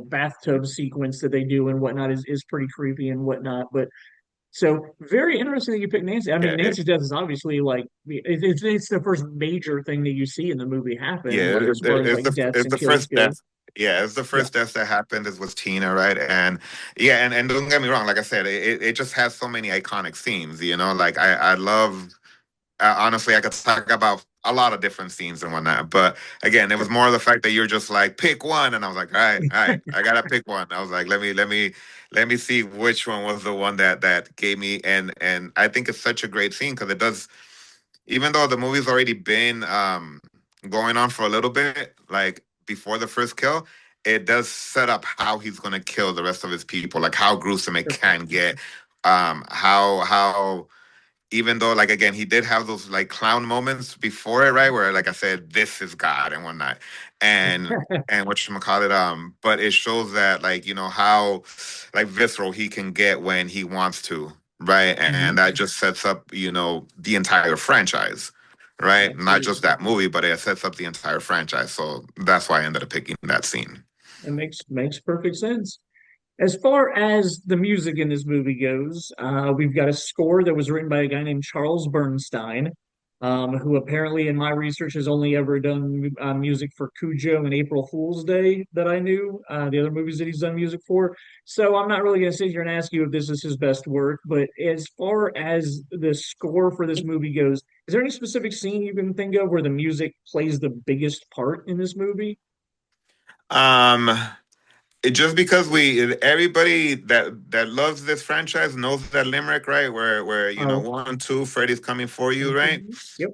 bathtub sequence that they do and whatnot is pretty creepy and whatnot. But so very interesting that you picked Nancy. I mean, Yeah, Nancy's death is obviously like it's the first major thing that you see in the movie happen, yeah. like as far as It's like the deaths it's and the kills first go. death. Yeah, it's the Yeah. first death that happened. Is was Tina, right? And yeah, and don't get me wrong. Like I said, it just has so many iconic scenes. Like I love. Honestly, I could talk about a lot of different scenes and whatnot. But again, it was Sure. more the fact that you're just like pick one, and I was like, all right, I gotta pick one. I was like, let me see which one was the one that gave me, and I think it's such a great scene because it does, even though the movie's already been going on for a little bit, like before the first kill, it does set up how he's gonna kill the rest of his people, like how gruesome it Sure. can get, how even though like again he did have those like clown moments before it, right, where like I said this is God and whatnot, and what you call it, but it shows that like how like visceral he can get when he wants to, right, and Mhm. that just sets up the entire franchise, right, not just Absolutely. that movie, but it sets up the entire franchise, so that's why I ended up picking that scene. It makes perfect sense. As far as the music in this movie goes, we've got a score that was written by a guy named Charles Bernstein, who apparently, in my research, has only ever done music for Cujo and April Fool's Day that I knew, the other movies that he's done music for. So I'm not really going to sit here and ask you if this is his best work, but as far as the score for this movie goes, is there any specific scene you can think of where the music plays the biggest part in this movie? um just because we everybody that loves this franchise knows that limerick, right, where Oh, 1 2 Freddy's coming for you, right. yep.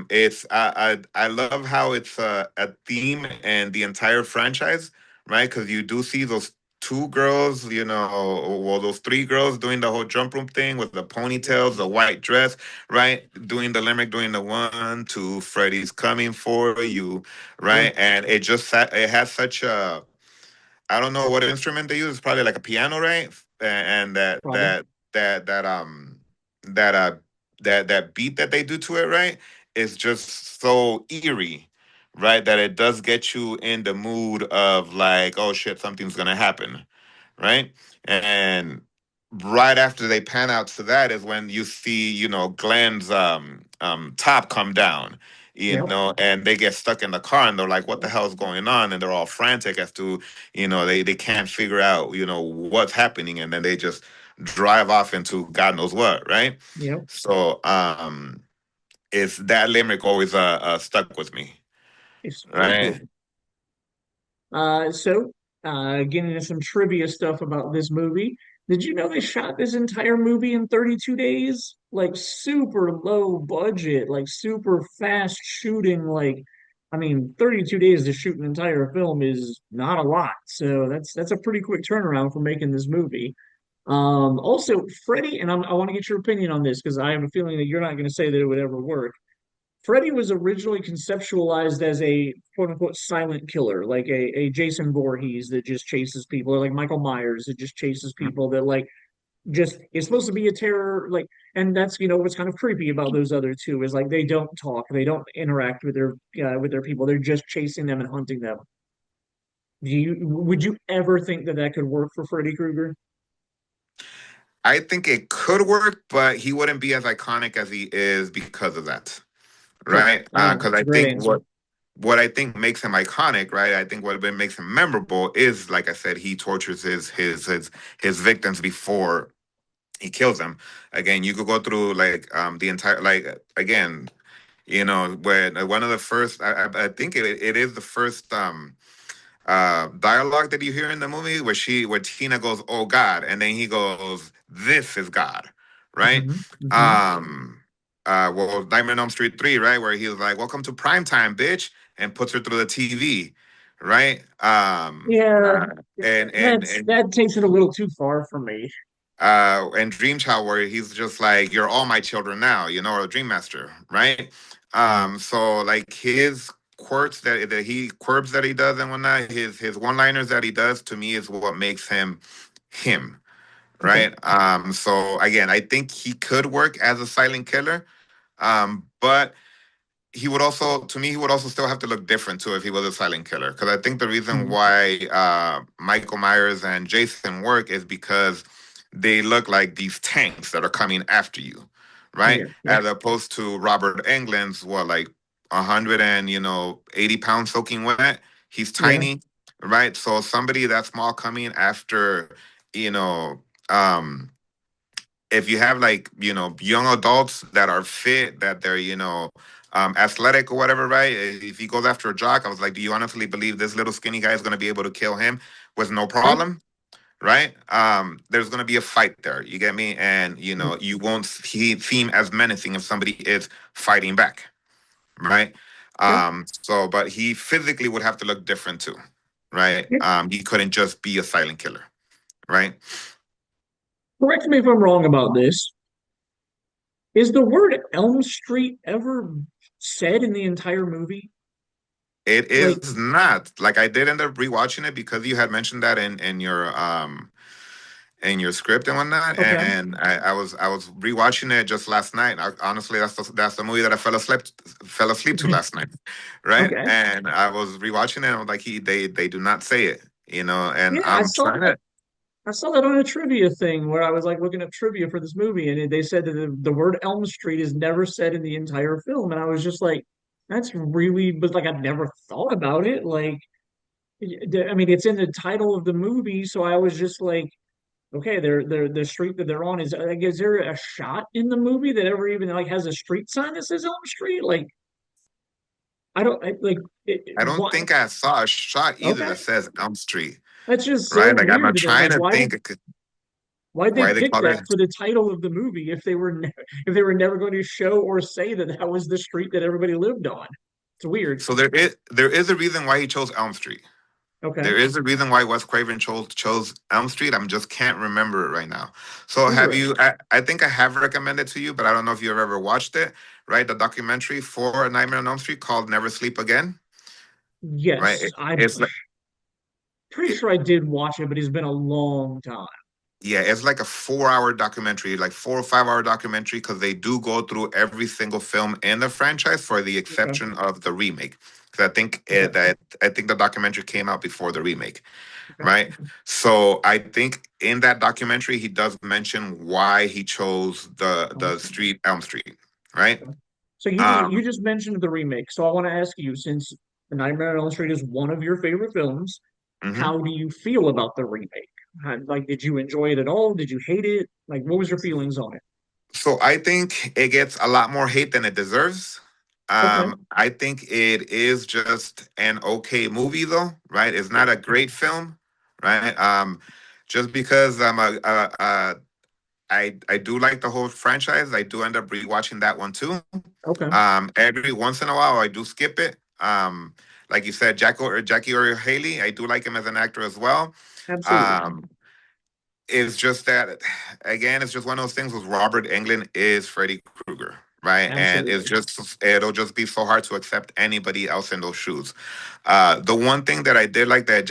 It's I love how it's a theme and the entire franchise, right, because you do see those two girls, well, those three girls doing the whole jump room thing with the ponytails, the white dress, right? Doing the limerick, doing the 1, 2, Freddy's coming for you, Yep. right? And it has such a, I don't know what instrument they use. It's probably like a piano, right? And Probably. that uh that beat that they do to it, right, is just so eerie, right? That it does get you in the mood of like, oh shit, something's gonna happen, right? And right after they pan out to that is when you see, Glenn's top come down, Yep. and they get stuck in the car and they're like, what the hell's going on? And they're all frantic as to, they can't figure out, what's happening, and then they just drive off into God knows what, right? Yep. So it's that limerick always stuck with me, It's very right? cool. So, getting into some trivia stuff about this movie. Did you know they shot this entire movie in 32 days? Like super low budget, like super fast shooting. Like, I mean, 32 days to shoot an entire film is not a lot. So that's a pretty quick turnaround for making this movie. Also, Freddie, and I want to get your opinion on this because I have a feeling that you're not going to say that it would ever work. Freddy was originally conceptualized as a quote unquote silent killer, like a Jason Voorhees that just chases people, or like Michael Myers that just chases people that like just is supposed to be a terror, like, and that's what's kind of creepy about those other two is like they don't talk, they don't interact with their people, they're just chasing them and hunting them. Would you ever think that that could work for Freddy Krueger? I think it could work, but he wouldn't be as iconic as he is because of that, right? Correct. I know Because it's I a great think answer. what I think makes him iconic, right? I think what makes him memorable is, like I said, he tortures his victims before he kills them. Again, you could go through like the entire, like, again, when one of the first, I think it is the first dialogue that you hear in the movie where Tina goes, "Oh God," and then he goes, "This is God," right? Hmm. Hmm. Um, well, Nightmare on Elm Street 3, right, where he was like, "Welcome to prime time, bitch," and puts her through the TV, right? Yeah, And that takes it a little too far for me. and Dream Child, where he's just like, "You're all my children now," or Dream Master, right? So like his quirks that he does and whatnot, his one liners that he does, to me, is what makes him him, Okay. right? So again, I think he could work as a silent killer, but he would also, to me, he would also still have to look different too if he was a silent killer. Because I think the reason Mhm. why Michael Myers and Jason work is because they look like these tanks that are coming after you, right? Yeah, yeah, As opposed to Robert Englund's, what, like 100 and 80 pounds soaking wet. He's yeah. tiny, right? So somebody that small coming after, you know, um, if you have, like, young adults that are fit, that they're athletic or whatever, right? If he goes after a jock, I was like, do you honestly believe this little skinny guy is going to be able to kill him with no Okay. problem? Right? There's going to be a fight there, you get me? And Mm. you won't seem as menacing if somebody is fighting back, right? Okay. So but he physically would have to look different too, right? Yeah. He couldn't just be a silent killer, right? Correct me if I'm wrong about this. Is the word Elm Street ever said in the entire movie? It Like, is not. Like, I did end up rewatching it because you had mentioned that in your script and whatnot, okay. and I was rewatching it just last night. Honestly, that's the movie that I fell asleep to last night, right? Okay. And I was rewatching it, and I was like, they do not say it, and Yeah, I'm trying to. I saw that on a trivia thing where I was like looking up trivia for this movie, and they said that the word Elm Street is never said in the entire film, and I was just like, that's really, but like I've never thought about it. Like, I mean, it's in the title of the movie, so I was just like, okay, they're the street that they're on is like, is there a shot in the movie that ever even like has a street sign that says Elm Street? Like, I don't like I don't what? think I saw a shot either that Okay, says Elm Street, that's just so right? Like, I'm weird. That trying like, to think why'd they why they pick call that it. for the title of the movie if they were if they were never going to show or say that that was the street that everybody lived on? It's weird. So there is a reason why he chose Elm Street. Okay. There is a reason why Wes Craven chose Elm Street. I'm just can't remember it right now. So have you? Interesting. I think I have recommended to you, but I don't know if you've ever watched it. Right, the documentary for A Nightmare on Elm Street called Never Sleep Again. Right, Yes, I'm it's like pretty it, sure I did watch it, but it's been a long time. yeah, it's like a 4 hour documentary, like 4 or 5 hour documentary, because they do go through every single film in the franchise, for the Okay. exception of the remake. Because Okay. I think the documentary came out before the remake. Okay. Right? So I think in that documentary he does mention why he chose the Okay. street Elm Street, right? Okay. So you Um, just mentioned the remake. So I want to ask you, since The Nightmare on Elm Street is one of your favorite films, mhm. how do you feel about the remake? Like, did you enjoy it at all? Did you hate it? Like, what was your feelings on it? So I think it gets a lot more hate than it deserves. Okay. I think it is just an okay movie, though, right? It's not a great film, right? Just because I do like the whole franchise. I do end up rewatching that one too. Okay. Every once in a while, I do skip it. Like you said, Jackie or Haley, I do like him as an actor as well. Absolutely. Um, it's just that, again, it's just one of those things with Robert Englund is Freddy Krueger, right? And Absolutely. it'll just be so hard to accept anybody else in those shoes. The one thing that I did like that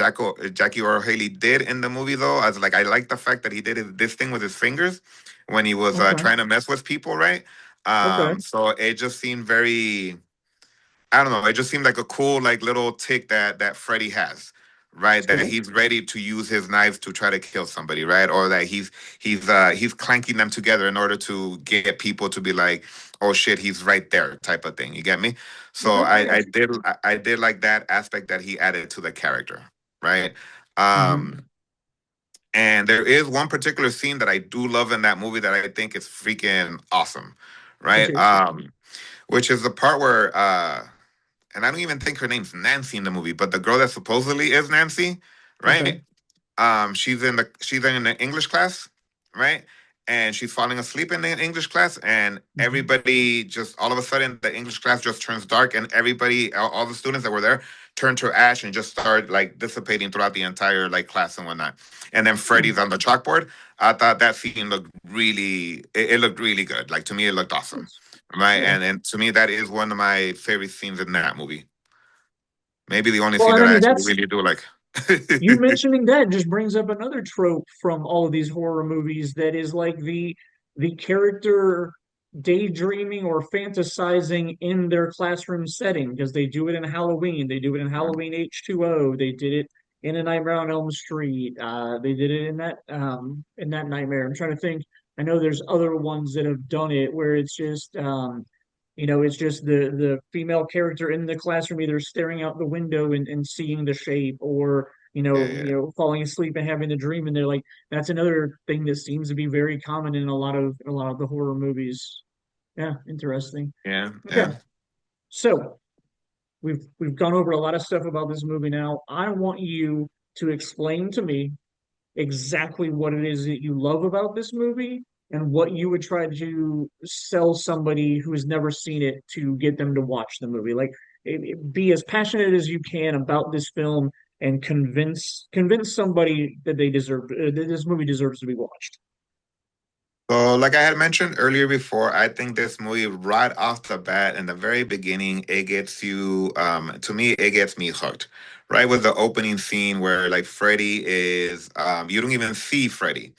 Jackie or Haley did in the movie, though, I like the fact that he did this thing with his fingers when he was Okay. trying to mess with people, right? Okay. So it just seemed very, I don't know. It just seemed like a cool, like little tick that Freddy has, right? That's That cool. he's ready to use his knives to try to kill somebody, right? Or that he's clanking them together in order to get people to be like, oh shit, he's right there, type of thing. You get me? So Okay. I got you. I did like that aspect that he added to the character, right? Hmm. Um, and there is one particular scene that I do love in that movie that I think is freaking awesome, Which right? is Which is the part where and I don't even think her name's Nancy in the movie, but the girl that supposedly is Nancy, okay. right? She's in the English class, right? And she's falling asleep in the English class, and Hmm. everybody just all of a sudden the English class just turns dark, and everybody, all the students that were there, turn to ash and just start like dissipating throughout the entire like class and whatnot. And then Hmm. Freddy's on the chalkboard. I thought that scene looked it looked really good. Like to me, it looked awesome, Nice. right? Yeah. And to me, that is one of my favorite scenes in that movie. Maybe the only Well, scene and that I I mean actually that's really do like. you mentioning that just brings up another trope from all of these horror movies that is like the character daydreaming or fantasizing in their classroom setting because they do it in Halloween, they do it in Halloween H2O, they did it in A Nightmare on Elm Street, they did it in that Nightmare. I'm trying to think. I know there's other ones that have done it where it's just it's just the female character in the classroom either staring out the window and seeing the shape or Yeah, yeah, falling asleep and having a dream and they're like that's another thing that seems to be very common in a lot of the horror movies. Yeah, interesting. yeah, Okay. yeah. So we've gone over a lot of stuff about this movie now. I want you to explain to me exactly what it is that you love about this movie and what you would try to sell somebody who has never seen it to get them to watch the movie. Like, be as passionate as you can about this film and convince somebody that they deserve that this movie deserves to be watched. So, like I had mentioned earlier before, I think this movie, right off the bat, in the very beginning, it gets you. To me, it gets me hooked. Right with the opening scene where like Freddy is, you don't even see Freddy,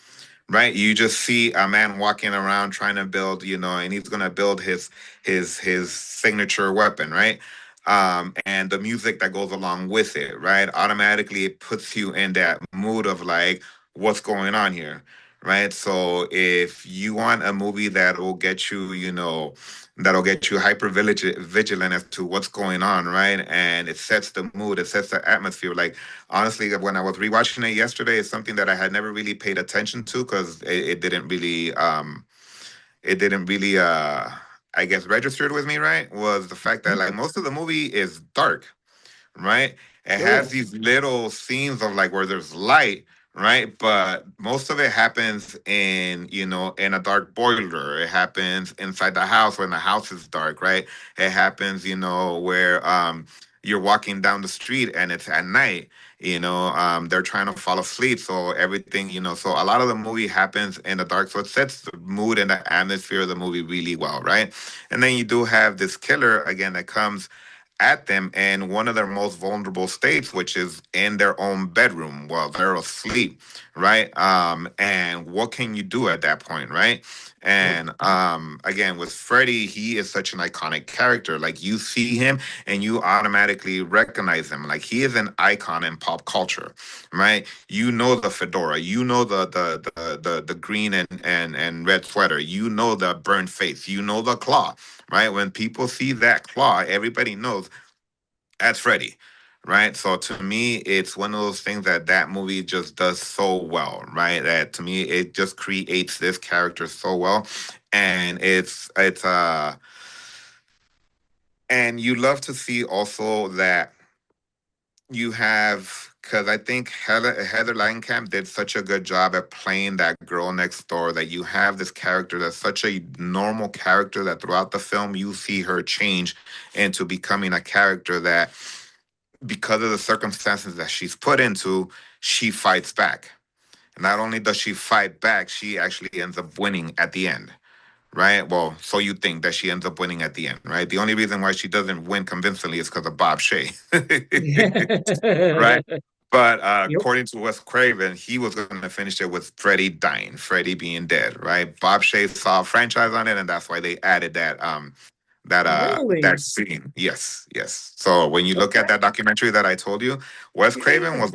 right? You just see a man walking around trying to build, and he's gonna build his signature weapon, right? And the music that goes along with it, right? Automatically it puts you in that mood of like, what's going on here, right? So if you want a movie that will get you, that'll get you vigilant as to what's going on, right? And it sets the mood, it sets the atmosphere. Like honestly, when I was rewatching it yesterday, it's something that I had never really paid attention to because it didn't really I guess registered with me, right? Was the fact that Mhm. like most of the movie is dark, right? It Oh yeah. has these little scenes of like where there's light, right? But most of it happens in a dark boiler. It happens inside the house when the house is dark, right? It happens, where you're walking down the street and it's at night. They're trying to fall asleep, so everything, so a lot of the movie happens in the dark, so it sets the mood and the atmosphere of the movie really well, right? And then you do have this killer again that comes at them in one of their most vulnerable states, which is in their own bedroom while they're asleep, right? And what can you do at that point, right? Yep. And again, with Freddy, he is such an iconic character. Like you see him and you automatically recognize him. Like he is an icon in pop culture, right? You know the fedora, you know the green and red sweater, you know the burned face, you know the claw, right? When people see that claw, everybody knows that's Freddy, right? So to me, it's one of those things that that movie just does so well, right? That to me, it just creates this character so well, and and you love to see also that you have, because I think Heather Langenkamp did such a good job at playing that girl next door, that you have this character that's such a normal character that throughout the film you see her change into becoming a character that, because of the circumstances that she's put into, she fights back. Not only does she fight back, she actually ends up winning at the end, right? Well, so you think that she ends up winning at the end, right? The only reason why she doesn't win convincingly is because of Bob Shea, right? But Yep. according to Wes Craven, he was going to finish it with Freddy dying, Freddy being dead, right? Bob Shea saw a franchise on it, and that's why they added that Really? scene. Yes, yes. So when you look at Okay. that documentary that I told you, Wes Craven Yeah. was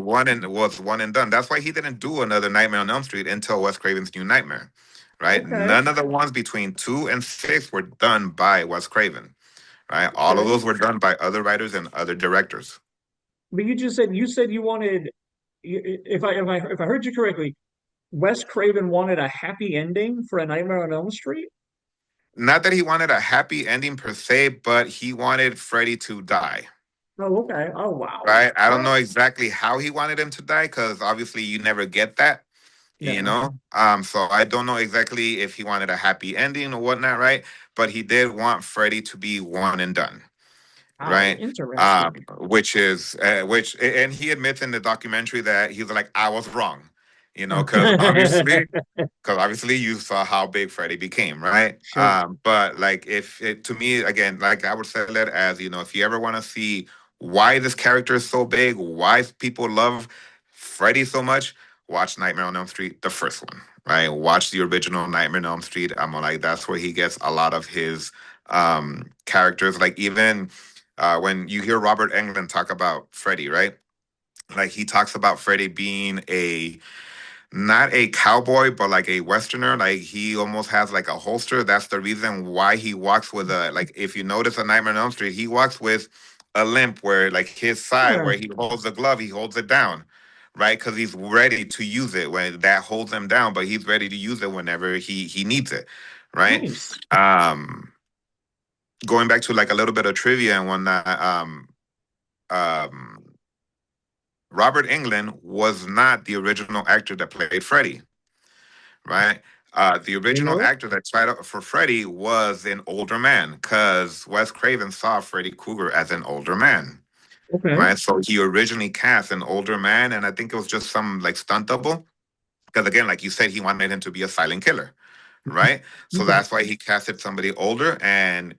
one and done. That's why he didn't do another Nightmare on Elm Street until Wes Craven's New Nightmare, right? Okay. None of the ones between 2 and 6 were done by Wes Craven, right? All of Okay. those were done by other writers and other directors. But you said you wanted, if I heard you correctly, Wes Craven wanted a happy ending for A Nightmare on Elm Street. Not that he wanted a happy ending per se, but he wanted Freddy to die. Oh, okay. Oh, wow. Right? I All don't know right. exactly how he wanted him to die because obviously you never get that, No. So I don't know exactly if he wanted a happy ending or whatnot, right? But he did want Freddy to be one and done, Wow. right? Interesting. Which and he admits in the documentary that he's like, I was wrong, because obviously you saw how big Freddie became, right? Sure. But like, if it, to me again, like I would say that as if you ever want to see why this character is so big, why people love Freddie so much, watch Nightmare on Elm Street, the first one, right? Watch the original Nightmare on Elm Street. I'm like, that's where he gets a lot of his characters. Like even when you hear Robert Englund talk about Freddie, right? Like he talks about Freddie being a not a cowboy, but like a westerner. Like he almost has like a holster. That's the reason why he walks with a, like, if you notice a Nightmare on Elm Street, he walks with a limp where like his side Yeah. where he holds the glove, he holds it down, right? Because he's ready to use it when that holds him down, but he's ready to use it whenever he needs it, right? Nice. Um, Going back to like a little bit of trivia and whatnot. Um, Robert Englund was not the original actor that played Freddy, right? The Didn't original know it. actor that tried out for Freddy was an older man because Wes Craven saw Freddy Krueger as an older man, Okay. right? So he originally cast an older man, and I think it was just some like stunt double because again, like you said, he wanted him to be a silent killer, right? So Okay. that's why he casted somebody older, and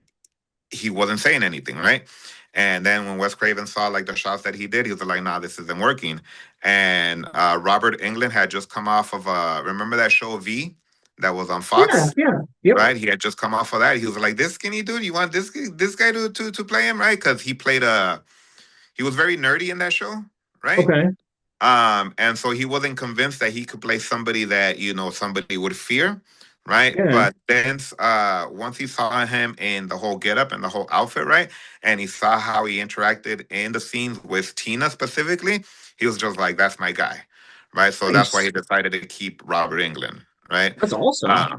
he wasn't saying anything, right? And then when Wes Craven saw like the shots that he did, he was like, "Nah, this isn't working." And Robert Englund had just come off of remember that show V that was on Yeah. Fox, Yeah. Yep. right? He had just come off of that. He was like, "This skinny dude, you want this guy to play him, right?" Because he was very nerdy in that show, right? Okay. And so he wasn't convinced that he could play somebody that somebody would fear, right? Yeah. But then once he saw him in the whole getup and the whole outfit, right, and he saw how he interacted in the scenes with Tina specifically, he was just like, "That's my guy," right? So that's why Nice. he decided to keep Robert Englund, right? That's awesome. Uh,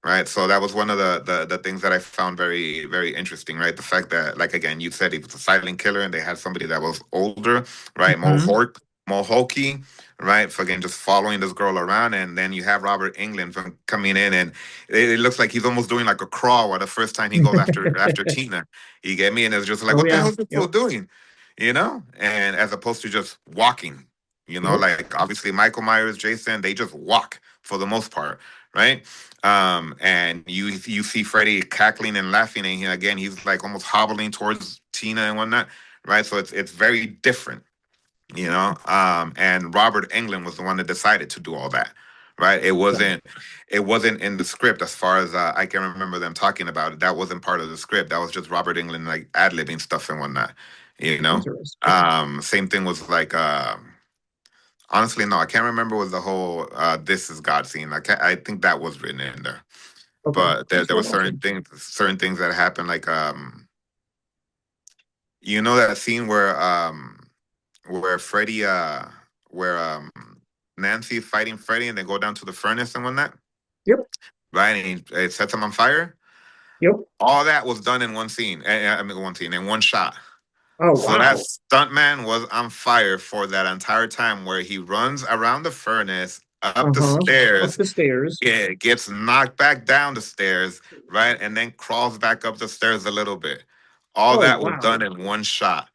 Right. So that was one of the things that I found very, very interesting, right? The fact that, like, again, you said he was a silent killer and they had somebody that was older, right? Hmm. More hokey, right? Fucking just following this girl around. And then you have Robert England from coming in and it looks like he's almost doing like a crawl or the first time he goes after Tina. You get me? And it's just like, Oh what the yeah. hell is this Yep. fool doing? and as opposed to just walking, Yep. like obviously Michael Myers, Jason, they just walk for the most part, right? And you see Freddy cackling and laughing, and again he's like almost hobbling towards Tina and whatnot, right? So it's very different, and Robert Englund was the one that decided to do all that, right? It wasn't in the script as far as I can remember them talking about it. That wasn't part of the script. That was just Robert Englund like ad-libbing stuff and whatnot, you know Interesting. same thing was like honestly, no, I can't remember was the whole this is God scene. I think that was written in there, Okay. but there, That's there were still awesome. certain things that happened, like that scene where Freddy, where Nancy is fighting Freddy, and they go down to the furnace and whatnot, Yep. right? And it sets him on fire. Yep. All that was done in one scene. I mean, one scene in one shot. Oh, So that wow. stuntman was on fire for that entire time, where he runs around the furnace, up the Uh-huh. Up stairs, the stairs. gets knocked back down the stairs, right, and then crawls back up the stairs a little bit. All Oh, that was wow. done in one shot.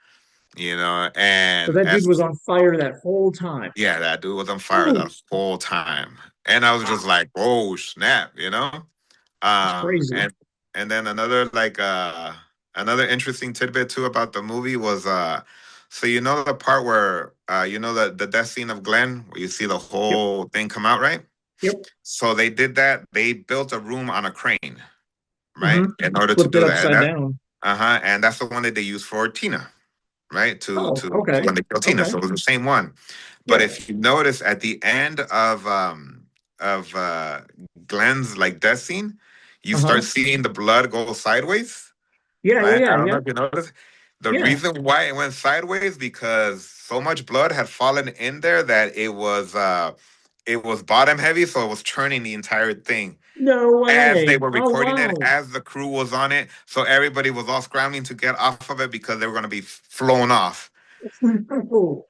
So And that dude as was on fire that whole time. Yeah, that dude was on fire Ooh, that whole time. And I was just wow. like, "Whoa, snap." That's Um crazy. and and then another interesting tidbit too about the movie was so the part where the death scene of Glenn, where you see the Yep. whole thing come out, right? Yep. So they did that. They built a room on a crane, right? Mm-hmm. In order to Flipped it do that. And upside down. that's the one that they used for Tina, right? Oh, To okay. when they killed Tina. Okay. So it was the same one. But Yeah. if you notice at the end of Glenn's like death scene, you start Uh-huh. seeing the blood go sideways, Yeah, yeah, right? I yeah, don't know yeah. if you noticed. The Yeah. reason why it went sideways because so much blood had fallen in there that it was bottom heavy, so it was churning the entire thing No as they way. were Oh, recording it, wow. as the crew was on it. So everybody was all scrambling to get off of it because they were going to be flown off. Oh,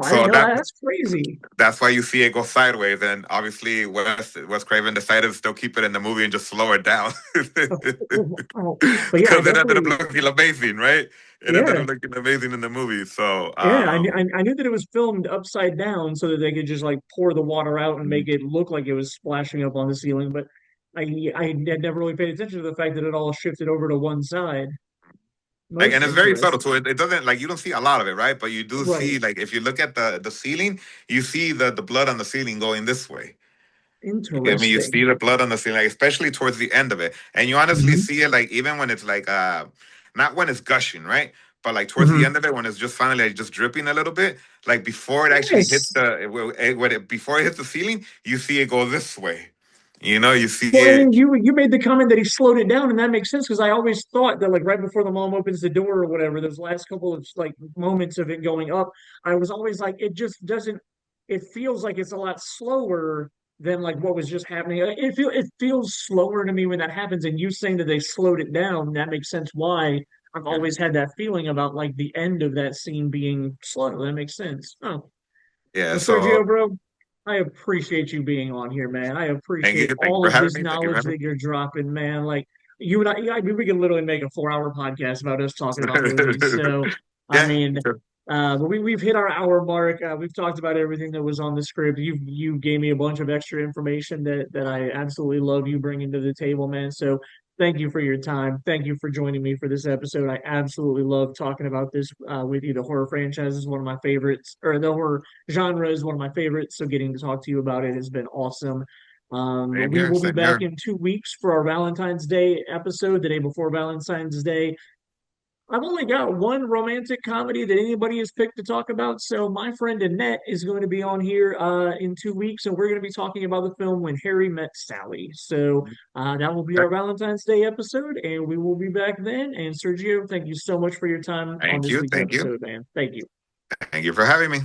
So that's crazy. that's why you see it go sideways, and obviously Wes Craven decided to still keep it in the movie and just slow it down Oh, but yeah, I because it ended up definitely, looking amazing, right? It ended yeah. up looking amazing in the movie. So, Yeah, I knew that it was filmed upside down so that they could just like pour the water out and make it look like it was splashing up on the ceiling. But I had never really paid attention to the fact that it all shifted over to one side. and Most it's very subtle, interesting. so it doesn't, like, you don't see a lot of it, right? But you do Right. see, like, if you look at the ceiling, you see the blood on the ceiling going this way. I mean, you Interesting. see the blood on the ceiling, like, especially towards the end of it, and you honestly Hmm. see it, like, even when it's like not when it's gushing, right? But like towards the Hmm. end of it, when it's just finally like just dripping a little bit, like before it actually hits Yes. before it hits the ceiling, you see it go this way. You see Well, and then it. you made the comment that he slowed it down, and that makes sense because I always thought that like right before the mom opens the door or whatever, those last couple of like moments of it going up, I was always like, it just doesn't. It feels like it's a lot slower than like what was just happening. It feels slower to me when that happens, and you saying that they slowed it down, that makes sense why I've Yeah, always had that feeling about like the end of that scene being slow. That makes sense. Oh, yeah. well, So Sergio, bro, I appreciate you being on here, man. I appreciate thank you all for of having this me. Thank you for knowledge having that you're dropping, man. Like you and I mean, we could literally make a 4 hour podcast about us talking about movies. me. So, I Yeah. mean, but we've hit our hour mark. We've talked about everything that was on the script. You gave me a bunch of extra information that I absolutely love you bringing to the table, man. So thank you for your time. Thank you for joining me for this episode. I absolutely love talking about this with you. The horror franchise is one of my favorites, or the horror genre is one of my favorites. So getting to talk to you about it has been awesome. Same We here. will be Same back here. in 2 weeks for our Valentine's Day episode, the day before Valentine's Day. I've only got one romantic comedy that anybody has picked to talk about. So my friend Annette is going to be on here in 2 weeks, and we're going to be talking about the film When Harry Met Sally. So that will be our Valentine's Day episode, and we will be back then. And Sergio, thank you so much for your time on Thank this you. week's Thank you. episode, man. Thank you. Thank you for having me.